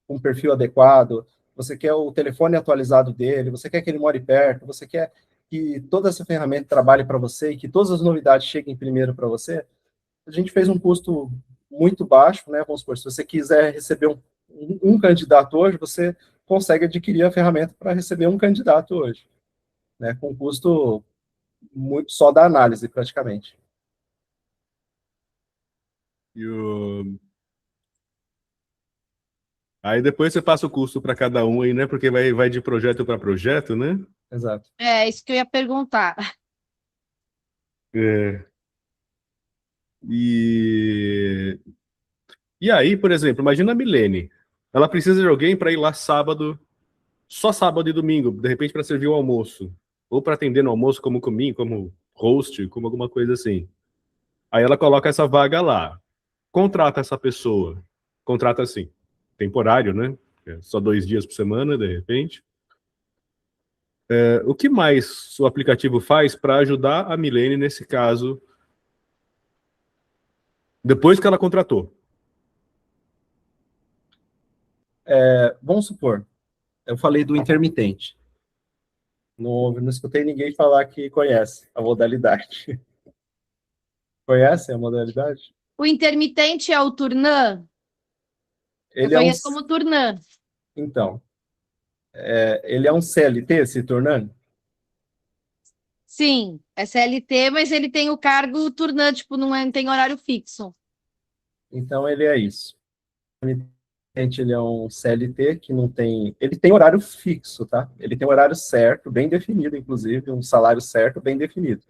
[SPEAKER 3] com um perfil adequado, você quer o telefone atualizado dele, você quer que ele more perto, você quer que toda essa ferramenta trabalhe para você e que todas as novidades cheguem primeiro para você. A gente fez um custo muito baixo, né? Vamos supor, se você quiser receber um candidato hoje, você consegue adquirir a ferramenta para receber um candidato hoje, né? Com custo muito só da análise, praticamente.
[SPEAKER 1] Aí depois você passa o custo para cada um aí, né? Porque vai de projeto para projeto, né?
[SPEAKER 3] Exato.
[SPEAKER 2] É isso que eu ia perguntar.
[SPEAKER 1] É. E... e aí, por exemplo, imagina a Milene. Ela precisa de alguém para ir lá sábado, só sábado e domingo, de repente para servir o almoço. Ou para atender no almoço como comigo, como host, como alguma coisa assim. Aí ela coloca essa vaga lá. Contrata essa pessoa. Contrata assim, temporário, né? Só 2 dias por semana, de repente. O que mais o aplicativo faz para ajudar a Milene nesse caso, depois que ela contratou?
[SPEAKER 3] Vamos supor, eu falei do intermitente. Não escutei ninguém falar que conhece a modalidade. Conhece a modalidade?
[SPEAKER 2] O intermitente é o Turnã? Eu
[SPEAKER 3] Ele é um,
[SPEAKER 2] conheço como Turnã.
[SPEAKER 3] então, ele é um CLT se tornando?
[SPEAKER 2] Sim, é CLT, mas ele tem o cargo Turnã, tipo, não tem horário fixo.
[SPEAKER 3] Então ele é isso. Ele é um CLT que não tem. Ele tem horário fixo, tá? Ele tem horário certo, bem definido, inclusive, um salário certo, bem definido.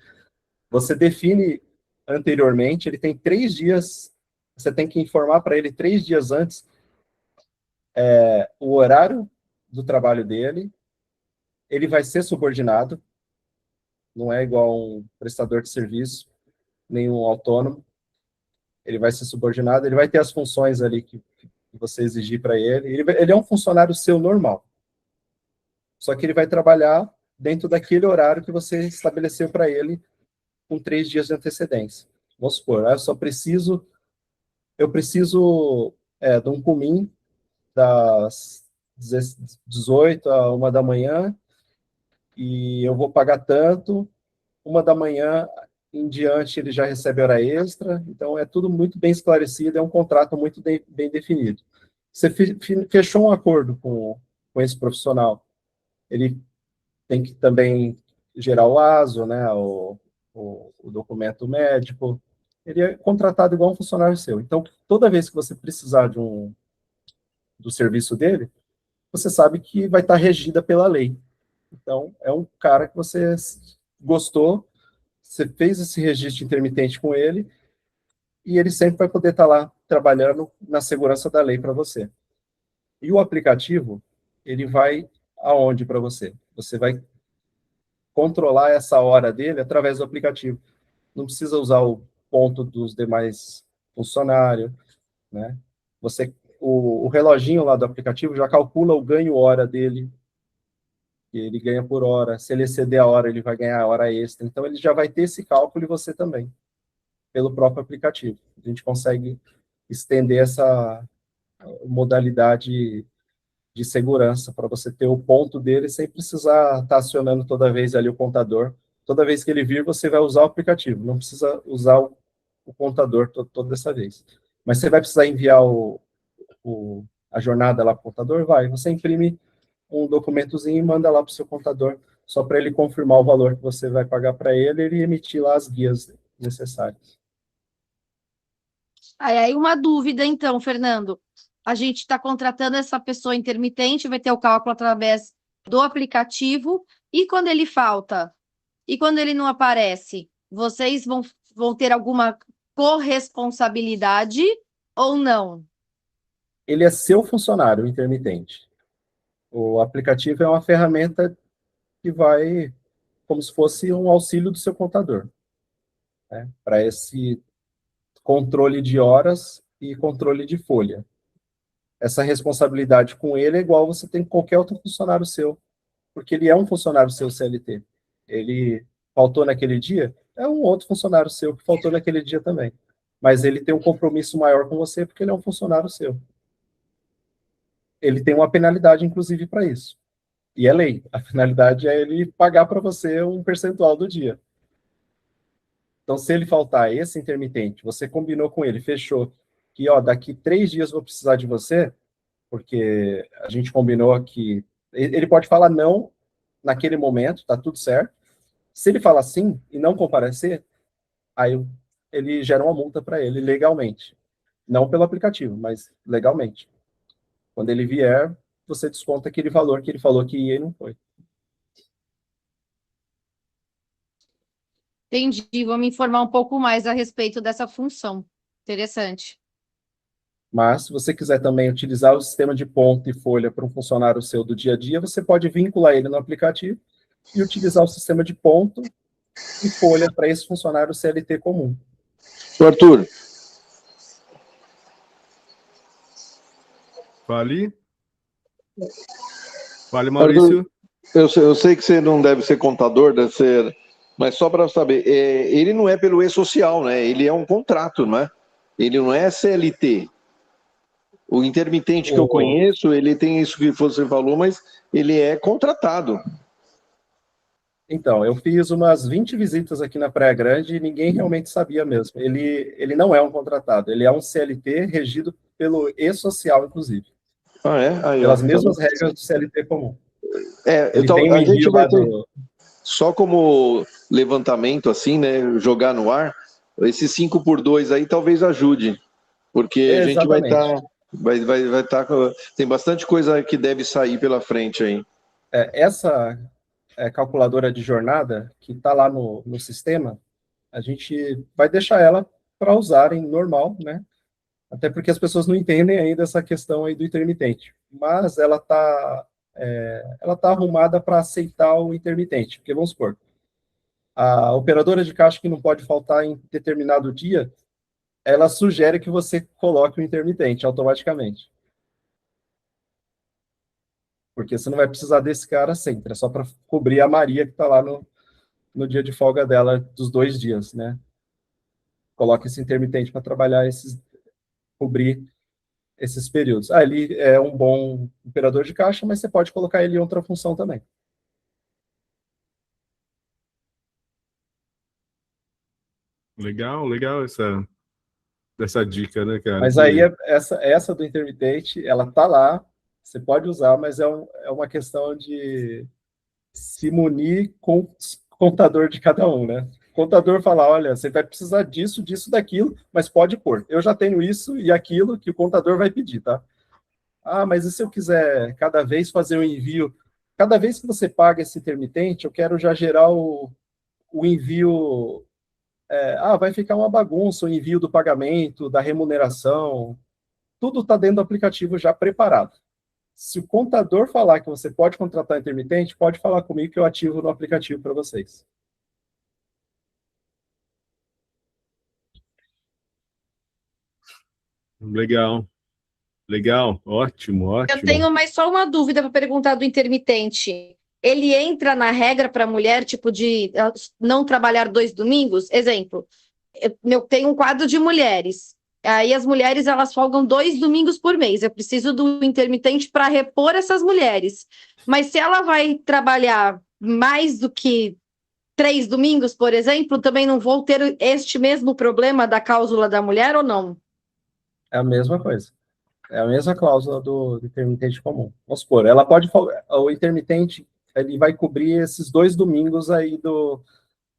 [SPEAKER 3] Você define anteriormente, ele tem 3 dias. Você tem que informar para ele 3 dias antes o horário do trabalho dele. Ele vai ser subordinado, não é igual um prestador de serviço, nenhum autônomo. Ele vai ser subordinado, ele vai ter as funções ali que você exigir para ele. Ele é um funcionário seu normal. Só que ele vai trabalhar dentro daquele horário que você estabeleceu para ele com 3 dias de antecedência. Vamos supor, eu preciso de um comim das 18 a 1 da manhã e eu vou pagar tanto, 1 da manhã em diante ele já recebe hora extra, então é tudo muito bem esclarecido, é um contrato muito bem definido. Você fechou um acordo com esse profissional, ele tem que também gerar o ASO, né, o documento médico, ele é contratado igual um funcionário seu. Então, toda vez que você precisar do serviço dele, você sabe que vai estar regida pela lei. Então, é um cara que você gostou, você fez esse registro intermitente com ele, e ele sempre vai poder estar lá trabalhando na segurança da lei para você. E o aplicativo, ele vai aonde para você? Você vai controlar essa hora dele através do aplicativo. Não precisa usar o ponto dos demais funcionários, né? O reloginho lá do aplicativo já calcula o ganho hora dele, que ele ganha por hora. Se ele exceder a hora, ele vai ganhar a hora extra. Então, ele já vai ter esse cálculo e você também, pelo próprio aplicativo. A gente consegue estender essa modalidade de segurança para você ter o ponto dele sem precisar estar acionando toda vez ali o contador. Toda vez que ele vir, você vai usar o aplicativo, não precisa usar o contador toda essa vez. Mas você vai precisar enviar a jornada lá para o contador? Vai. Você imprime um documentozinho e manda lá para o seu contador, só para ele confirmar o valor que você vai pagar para ele e ele emitir lá as guias necessárias.
[SPEAKER 2] Aí uma dúvida, então, Fernando. A gente está contratando essa pessoa intermitente, vai ter o cálculo através do aplicativo, e quando ele falta? E quando ele não aparece? Vocês vão ter alguma corresponsabilidade ou não?
[SPEAKER 3] Ele é seu funcionário intermitente. O aplicativo é uma ferramenta que vai como se fosse um auxílio do seu contador, né, para esse controle de horas e controle de folha. Essa responsabilidade com ele é igual você tem com qualquer outro funcionário seu, porque ele é um funcionário seu CLT. Ele faltou naquele dia, é um outro funcionário seu que faltou naquele dia também. Mas ele tem um compromisso maior com você porque ele é um funcionário seu. Ele tem uma penalidade, inclusive, para isso. E é lei. A finalidade é ele pagar para você um percentual do dia. Então, se ele faltar esse intermitente, você combinou com ele, fechou, que ó, daqui 3 dias vou precisar de você, porque a gente combinou que ele pode falar não naquele momento, tá tudo certo. Se ele falar sim e não comparecer, aí ele gera uma multa para ele legalmente. Não pelo aplicativo, mas legalmente. Quando ele vier, você desconta aquele valor que ele falou que ia e não foi.
[SPEAKER 2] Entendi, vou me informar um pouco mais a respeito dessa função. Interessante.
[SPEAKER 3] Mas, se você quiser também utilizar o sistema de ponto e folha para um funcionário seu do dia a dia, você pode vincular ele no aplicativo e utilizar o sistema de ponto e folha para esse funcionário CLT comum.
[SPEAKER 6] Arthur.
[SPEAKER 1] Fale, Maurício.
[SPEAKER 6] Arthur, eu sei que você não deve ser contador, deve ser... Mas só para saber, ele não é pelo e-social, né? Ele é um contrato, não é? Ele não é CLT. O intermitente que eu conheço, ele tem isso que você falou, mas ele é contratado.
[SPEAKER 3] Então, eu fiz umas 20 visitas aqui na Praia Grande e ninguém realmente sabia mesmo. Ele não é um contratado, ele é um CLT regido pelo e-social, inclusive.
[SPEAKER 6] Ah, é? Aí,
[SPEAKER 3] pelas
[SPEAKER 6] ó,
[SPEAKER 3] mesmas
[SPEAKER 6] então...
[SPEAKER 3] regras do CLT comum.
[SPEAKER 6] Ele
[SPEAKER 3] então,
[SPEAKER 6] tem um
[SPEAKER 3] a gente vai ter...
[SPEAKER 6] Só como levantamento, assim, né, jogar no ar, esses 5x2 aí talvez ajude, porque a gente vai estar... Vai estar... Tem bastante coisa que deve sair pela frente aí.
[SPEAKER 3] Essa calculadora de jornada, que está lá no sistema, a gente vai deixar ela para usarem normal, né? Até porque as pessoas não entendem ainda essa questão aí do intermitente. Mas ela tá arrumada para aceitar o intermitente. Porque, vamos supor, a operadora de caixa que não pode faltar em determinado dia, ela sugere que você coloque o intermitente automaticamente. Porque você não vai precisar desse cara sempre, é só para cobrir a Maria que está lá no dia de folga dela dos 2 dias, né? Coloca esse intermitente para trabalhar cobrir esses períodos. Ele é um bom operador de caixa, mas você pode colocar ele em outra função também.
[SPEAKER 1] Legal essa dica, né, cara?
[SPEAKER 3] Mas aí, essa do intermitente, ela tá lá, você pode usar, mas é uma questão de se munir com o contador de cada um, né? O contador fala, olha, você vai precisar disso, disso, daquilo, mas pode pôr. Eu já tenho isso e aquilo que o contador vai pedir, tá? Ah, mas e se eu quiser cada vez fazer um envio? Cada vez que você paga esse intermitente, eu quero já gerar o envio... vai ficar uma bagunça o envio do pagamento, da remuneração. Tudo está dentro do aplicativo já preparado. Se o contador falar que você pode contratar intermitente, pode falar comigo que eu ativo no aplicativo para vocês.
[SPEAKER 1] Legal. Legal. Ótimo,
[SPEAKER 2] Eu
[SPEAKER 1] ótimo.
[SPEAKER 2] tenho mais só uma dúvida para perguntar do intermitente. Ele entra na regra para mulher, tipo, de não trabalhar 2 domingos? Exemplo, eu tenho um quadro de mulheres. Aí as mulheres, elas folgam 2 domingos por mês. Eu preciso do intermitente para repor essas mulheres. Mas se ela vai trabalhar mais do que 3 domingos, por exemplo, também não vou ter este mesmo problema da cláusula da mulher ou não?
[SPEAKER 3] É a mesma coisa. É a mesma cláusula do intermitente comum. Vamos supor, ela pode, o intermitente, ele vai cobrir esses 2 domingos aí do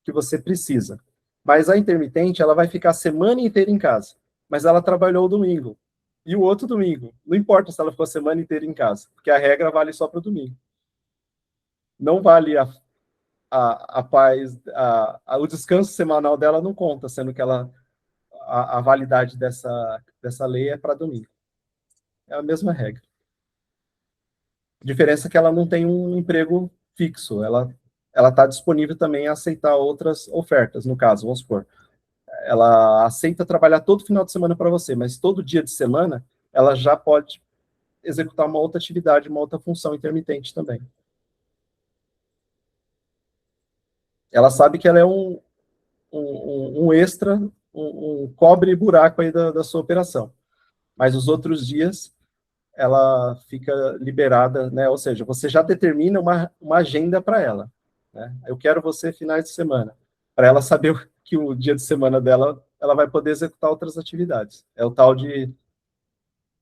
[SPEAKER 3] que você precisa. Mas a intermitente, ela vai ficar a semana inteira em casa. Mas ela trabalhou o domingo. E o outro domingo. Não importa se ela ficou a semana inteira em casa, porque a regra vale só para o domingo. Não vale a paz, o descanso semanal dela não conta, sendo que a validade dessa lei é para domingo. É a mesma regra. A diferença é que ela não tem um emprego fixo, ela está disponível também a aceitar outras ofertas, no caso, vamos supor. Ela aceita trabalhar todo final de semana para você, mas todo dia de semana ela já pode executar uma outra atividade, uma outra função intermitente também. Ela sabe que ela é um extra, um cobre buraco aí da sua operação. Mas os outros dias ela fica liberada, né? Ou seja, você já determina uma agenda para ela. Né? Eu quero você finais de semana, para ela saber que o dia de semana dela ela vai poder executar outras atividades. É o tal de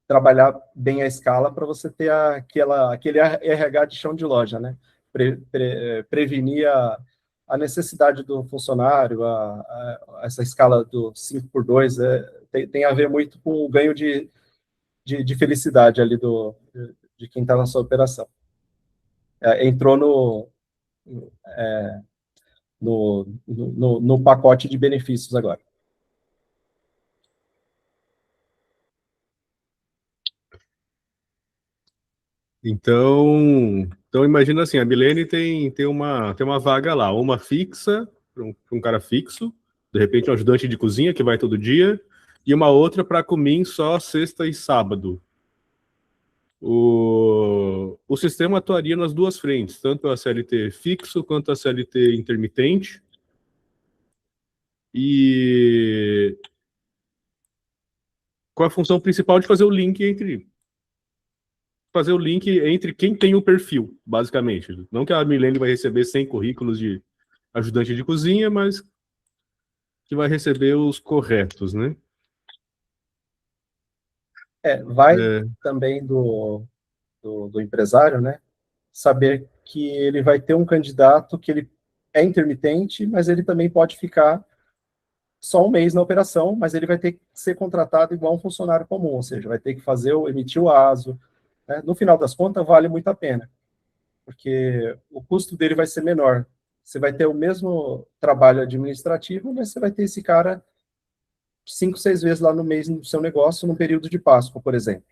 [SPEAKER 3] trabalhar bem a escala para você ter aquele RH de chão de loja, né? Prevenir a necessidade do funcionário, essa escala do 5x2, tem a ver muito com o ganho de felicidade ali de quem está na sua operação. Entrou no pacote de benefícios agora.
[SPEAKER 1] Então imagina assim, a Milene tem uma vaga lá, uma fixa, para um cara fixo, de repente um ajudante de cozinha que vai todo dia, e uma outra para comer só sexta e sábado. O sistema atuaria nas duas frentes, tanto a CLT fixo quanto a CLT intermitente. E com a função principal de fazer o link quem tem o perfil, basicamente. Não que a Milene vai receber 100 currículos de ajudante de cozinha, mas que vai receber os corretos, né?
[SPEAKER 3] Vai também do empresário, né? Saber que ele vai ter um candidato que ele é intermitente, mas ele também pode ficar só um mês na operação, mas ele vai ter que ser contratado igual um funcionário comum, ou seja, vai ter que emitir o ASO. Né? No final das contas, vale muito a pena, porque o custo dele vai ser menor. Você vai ter o mesmo trabalho administrativo, mas você vai ter esse cara 5, 6 vezes lá no mês no seu negócio, no período de Páscoa, por exemplo.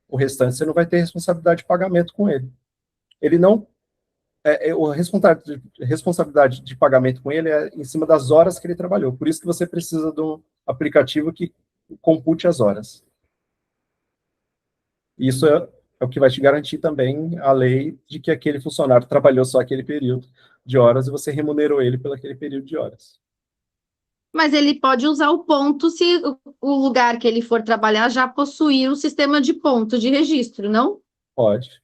[SPEAKER 3] O restante você não vai ter responsabilidade de pagamento com ele. Ele não... a responsabilidade de pagamento com ele é em cima das horas que ele trabalhou. Por isso que você precisa de um aplicativo que compute as horas. Isso é o que vai te garantir também a lei de que aquele funcionário trabalhou só aquele período de horas e você remunerou ele pelo aquele período de horas.
[SPEAKER 2] Mas ele pode usar o ponto se o lugar que ele for trabalhar já possuir um sistema de ponto de registro, não?
[SPEAKER 3] Pode.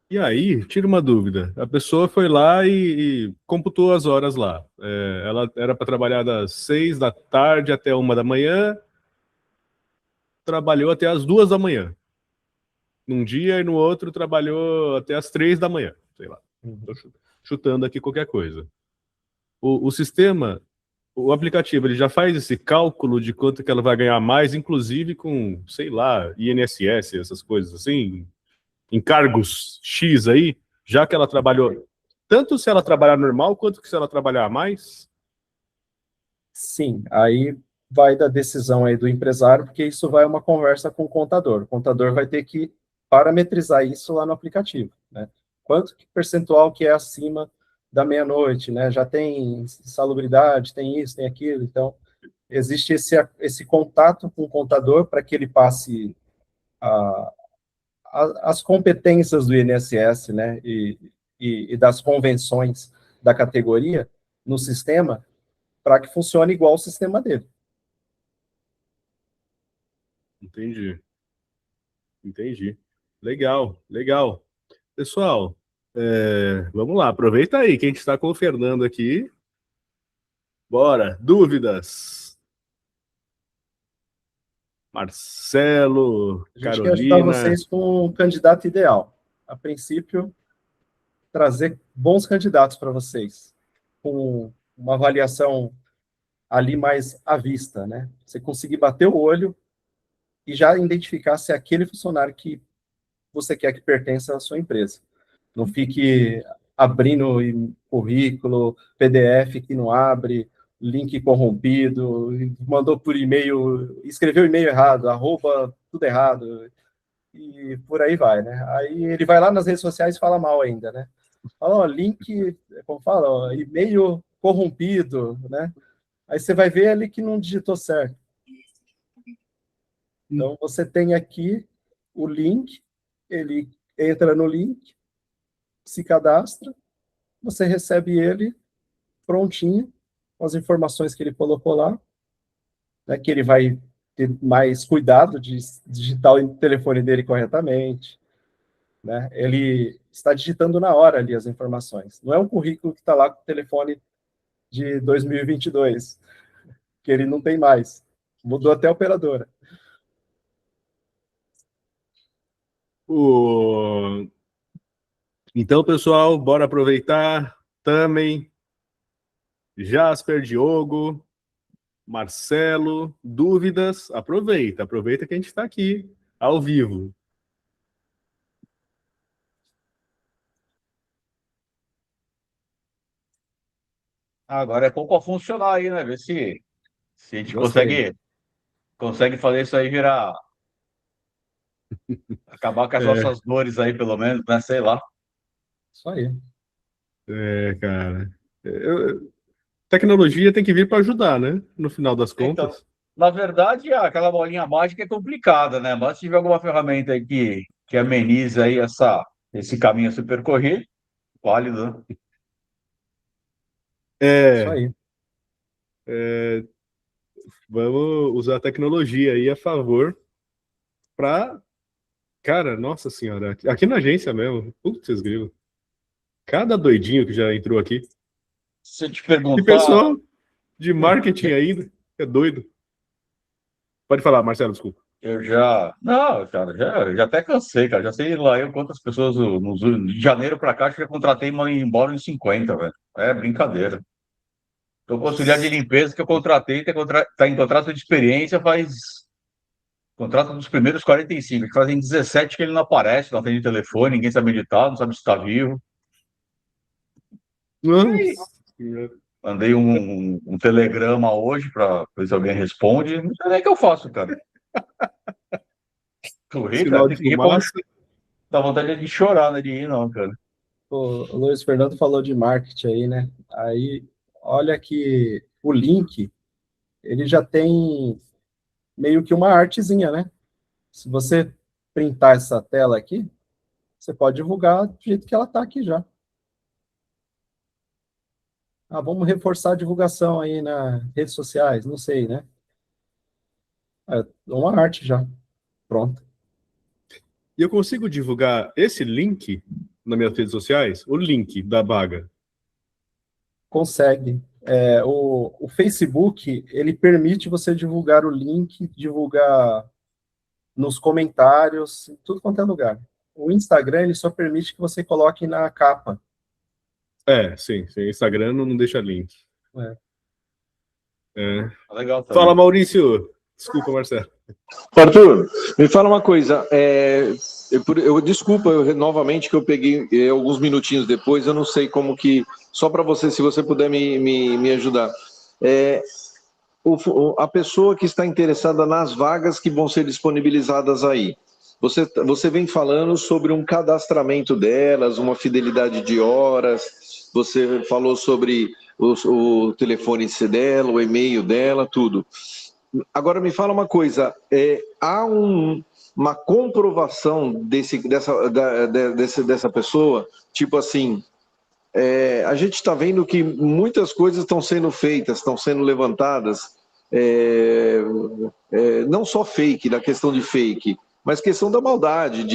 [SPEAKER 1] E aí, tira uma dúvida. A pessoa foi lá e computou as horas lá. Ela era para trabalhar das 6 da tarde até 1 da manhã, trabalhou até as 2 da manhã. Num dia e no outro trabalhou até as 3 da manhã. Sei lá. Estou chutando aqui qualquer coisa. O sistema, o aplicativo, ele já faz esse cálculo de quanto que ela vai ganhar mais, inclusive com, sei lá, INSS, essas coisas assim, encargos X aí, já que ela trabalhou, tanto se ela trabalhar normal, quanto se ela trabalhar a mais?
[SPEAKER 3] Sim, aí vai da decisão aí do empresário, porque isso vai uma conversa com o contador. O contador vai ter que parametrizar isso lá no aplicativo, né? Quanto que percentual que é acima da meia-noite, né? Já tem insalubridade, tem isso, tem aquilo. Então, existe esse contato com o contador para que ele passe as competências do INSS, né? E das convenções da categoria no sistema para que funcione igual o sistema dele.
[SPEAKER 1] Entendi. Entendi. Legal, legal. Pessoal, vamos lá, aproveita aí que a gente está com o Fernando aqui. Bora, dúvidas? Marcelo,
[SPEAKER 3] A gente quer ajudar
[SPEAKER 1] Carolina.
[SPEAKER 3] vocês com um candidato ideal. A princípio, trazer bons candidatos para vocês, com uma avaliação ali mais à vista, né? Você conseguir bater o olho e já identificar se é aquele funcionário que você quer que pertença à sua empresa. Não fique abrindo currículo, PDF que não abre, link corrompido, mandou por e-mail, escreveu e-mail errado, arroba tudo errado, e por aí vai, né? Aí ele vai lá nas redes sociais e fala mal ainda, né? Fala, ó, link, como fala, ó, e-mail corrompido, né? Aí você vai ver ali que não digitou certo. Então, você tem aqui o link, ele entra no link, se cadastra, você recebe ele prontinho, com as informações que ele colocou lá, né, que ele vai ter mais cuidado de digitar o telefone dele corretamente, né? Ele está digitando na hora ali as informações. Não é um currículo que está lá com o telefone de 2022, que ele não tem mais. Mudou até a operadora.
[SPEAKER 1] Então, pessoal, bora aproveitar. Também, Jasper, Diogo, Marcelo, dúvidas? Aproveita que a gente está aqui, ao vivo.
[SPEAKER 7] Agora é pouco a funcionar aí, né? Ver se a gente
[SPEAKER 3] Gostei.
[SPEAKER 7] consegue fazer isso aí virar. Acabar com as nossas dores aí, pelo menos, né? Sei lá.
[SPEAKER 3] Isso aí.
[SPEAKER 1] Cara. Tecnologia tem que vir para ajudar, né? No final das
[SPEAKER 7] Então,
[SPEAKER 1] contas.
[SPEAKER 7] na verdade, aquela bolinha mágica é complicada, né? Mas se tiver alguma ferramenta aí que amenize aí esse caminho a se percorrer, válido, né?
[SPEAKER 3] Isso aí.
[SPEAKER 1] Vamos usar a tecnologia aí a favor para... Cara, nossa senhora, aqui na agência mesmo, putz, grilo. Cada doidinho que já entrou aqui.
[SPEAKER 7] Se eu te perguntar...
[SPEAKER 1] E pessoal de marketing ainda, é doido. Pode falar, Marcelo, desculpa.
[SPEAKER 7] Não, cara, já até cansei, cara. Já sei lá eu quantas pessoas de janeiro para cá, acho que eu contratei e mandei embora em 50, velho. É brincadeira. Então, o auxiliar de limpeza que eu contratei tá em contrato de experiência contrato dos primeiros 45, que fazem 17 que ele não aparece, não atende telefone, ninguém sabe onde tá, não sabe se está vivo. Mandei um telegrama hoje para ver se alguém responde. Não sei nem o que eu faço, cara. Corri, cara. Ninguém dá vontade de chorar, né? De ir, não, cara.
[SPEAKER 3] O Luiz Fernando falou de marketing aí, né? Aí, olha que o link, ele já tem meio que uma artezinha, né? Se você printar essa tela aqui, você pode divulgar do jeito que ela está aqui já. Vamos reforçar a divulgação aí nas redes sociais, não sei, né? É uma arte já. Pronto.
[SPEAKER 1] E eu consigo divulgar esse link nas minhas redes sociais? O link da vaga?
[SPEAKER 3] Consegue. O Facebook, ele permite você divulgar o link, divulgar nos comentários, em tudo quanto é lugar. O Instagram, ele só permite que você coloque na capa.
[SPEAKER 1] Sim. Instagram não deixa link.
[SPEAKER 7] Legal também.
[SPEAKER 1] Fala, Maurício. Desculpa, Marcelo.
[SPEAKER 6] Arthur, me fala uma coisa. Desculpa, novamente, que eu peguei alguns minutinhos depois, eu não sei como que... Só para você, se você puder me ajudar. A pessoa que está interessada nas vagas que vão ser disponibilizadas aí, você vem falando sobre um cadastramento delas, uma fidelidade de horas, você falou sobre o telefone dela, o e-mail dela, tudo. Agora me fala uma coisa, há uma comprovação dessa pessoa, tipo assim, a gente está vendo que muitas coisas estão sendo feitas, estão sendo levantadas, não só fake, da questão de fake, mas questão da maldade,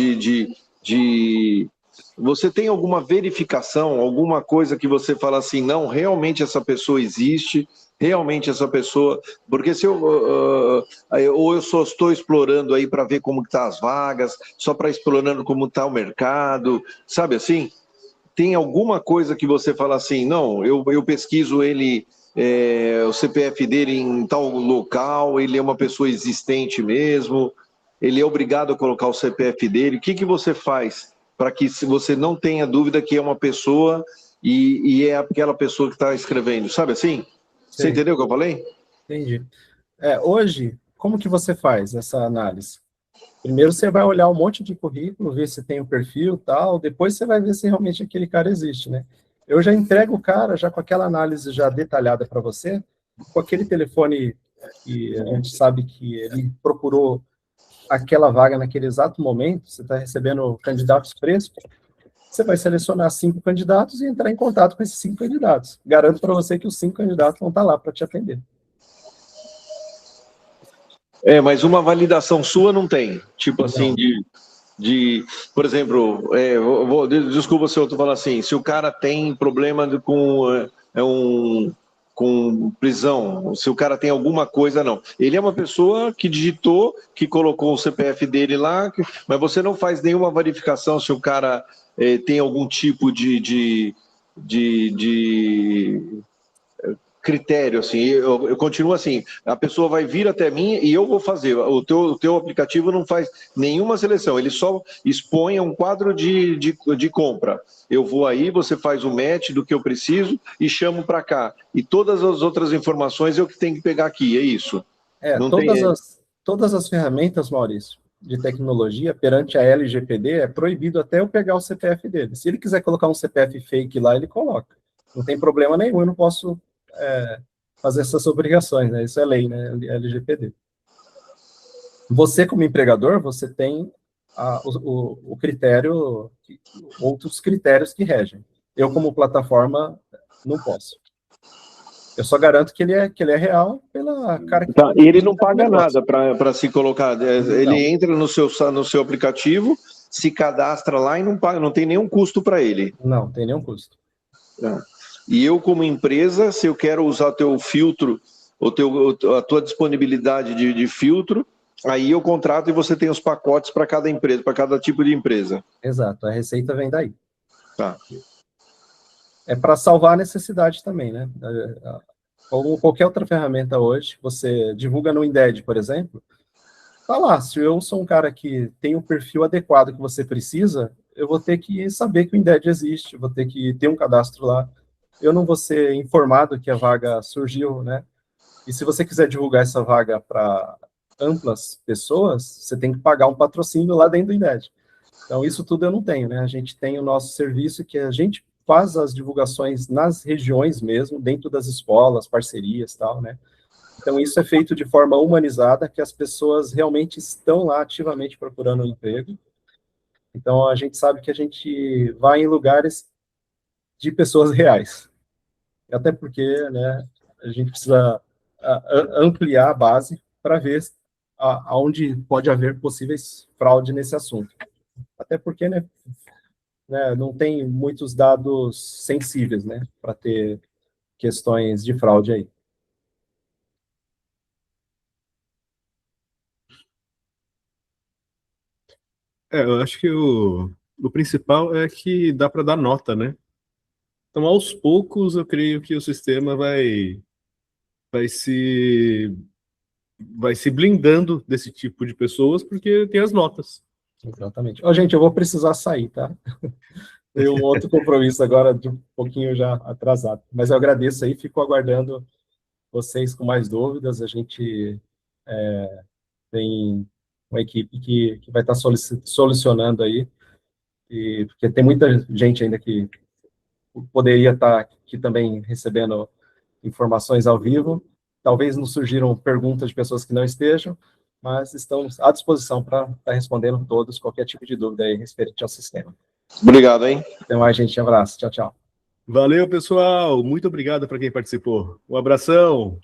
[SPEAKER 6] você tem alguma verificação, alguma coisa que você fala assim, não, realmente essa pessoa existe, realmente essa pessoa, porque se ou eu só estou explorando aí para ver como estão as vagas, só para explorando como está o mercado, sabe assim? Tem alguma coisa que você fala assim, não, eu pesquiso ele, o CPF dele em tal local, ele é uma pessoa existente mesmo, ele é obrigado a colocar o CPF dele, o que você faz para que você não tenha dúvida que é uma pessoa e é aquela pessoa que está escrevendo, sabe assim? Você
[SPEAKER 3] Sim.
[SPEAKER 6] entendeu o que eu falei?
[SPEAKER 3] Entendi. Hoje, como que você faz essa análise? Primeiro você vai olhar um monte de currículo, ver se tem o perfil e tal, depois você vai ver se realmente aquele cara existe, né? Eu já entrego o cara já com aquela análise já detalhada para você, com aquele telefone que a gente sabe que ele procurou aquela vaga naquele exato momento, você está recebendo candidatos frescos, você vai selecionar 5 candidatos e entrar em contato com esses 5 candidatos. Garanto para você que os 5 candidatos vão estar lá para te atender.
[SPEAKER 6] Mas uma validação sua não tem, tipo assim,
[SPEAKER 3] Não.
[SPEAKER 6] por exemplo, desculpa se eu estou falando assim, se o cara tem problema com prisão, se o cara tem alguma coisa, não. Ele é uma pessoa que digitou, que colocou o CPF dele lá, mas você não faz nenhuma verificação se o cara tem algum tipo de critério, assim, eu continuo assim, a pessoa vai vir até mim e eu vou fazer, o teu aplicativo não faz nenhuma seleção, ele só expõe um quadro de compra, eu vou aí, você faz o match do que eu preciso e chamo para cá, e todas as outras informações eu que tenho que pegar aqui, é isso. Não
[SPEAKER 3] Todas as ferramentas, Maurício, de tecnologia, perante a LGPD, é proibido até eu pegar o CPF dele. Se ele quiser colocar um CPF fake lá, ele coloca. Não tem problema nenhum, eu não posso fazer essas obrigações, né? Isso é lei, né? LGPD. Você, como empregador, você tem o critério, outros critérios que regem. Eu, como plataforma, não posso. Eu só garanto que ele é real pela característica.
[SPEAKER 6] E ele não paga nada para se colocar. Ele
[SPEAKER 3] Não.
[SPEAKER 6] entra no seu aplicativo, se cadastra lá e não paga, não tem nenhum custo para ele.
[SPEAKER 3] Não, tem nenhum custo.
[SPEAKER 6] E eu, como empresa, se eu quero usar teu filtro, a tua disponibilidade de filtro, aí eu contrato e você tem os pacotes para cada empresa, para cada tipo de empresa.
[SPEAKER 3] Exato, a receita vem daí.
[SPEAKER 6] Tá.
[SPEAKER 3] É para salvar a necessidade também, né? Como qualquer outra ferramenta hoje, você divulga no Indeed, por exemplo, tá lá, se eu sou um cara que tem o perfil adequado que você precisa, eu vou ter que saber que o Indeed existe, vou ter que ter um cadastro lá, eu não vou ser informado que a vaga surgiu, né? E se você quiser divulgar essa vaga para amplas pessoas, você tem que pagar um patrocínio lá dentro do Indeed. Então, isso tudo eu não tenho, né? A gente tem o nosso serviço que a gente faz as divulgações nas regiões mesmo, dentro das escolas, parcerias e tal, né? Então, isso é feito de forma humanizada, que as pessoas realmente estão lá ativamente procurando um emprego. Então, a gente sabe que a gente vai em lugares de pessoas reais. Até porque, né, a gente precisa ampliar a base para ver aonde pode haver possíveis fraude nesse assunto. Até porque, né, não tem muitos dados sensíveis, né, para ter questões de fraude aí.
[SPEAKER 1] Eu acho que o principal é que dá para dar nota, né? Então, aos poucos, eu creio que o sistema vai se blindando desse tipo de pessoas, porque tem as notas.
[SPEAKER 3] Exatamente. Gente, eu vou precisar sair, tá? Tem um outro compromisso agora, de um pouquinho já atrasado. Mas eu agradeço aí, fico aguardando vocês com mais dúvidas. A gente tem uma equipe que vai estar solucionando aí, porque tem muita gente ainda que poderia estar aqui também recebendo informações ao vivo. Talvez nos surgiram perguntas de pessoas que não estejam, mas estamos à disposição para estar respondendo todos, qualquer tipo de dúvida aí referente ao sistema.
[SPEAKER 6] Obrigado, hein?
[SPEAKER 3] Até mais, gente. Um abraço. Tchau, tchau.
[SPEAKER 1] Valeu, pessoal. Muito obrigado para quem participou. Um abração.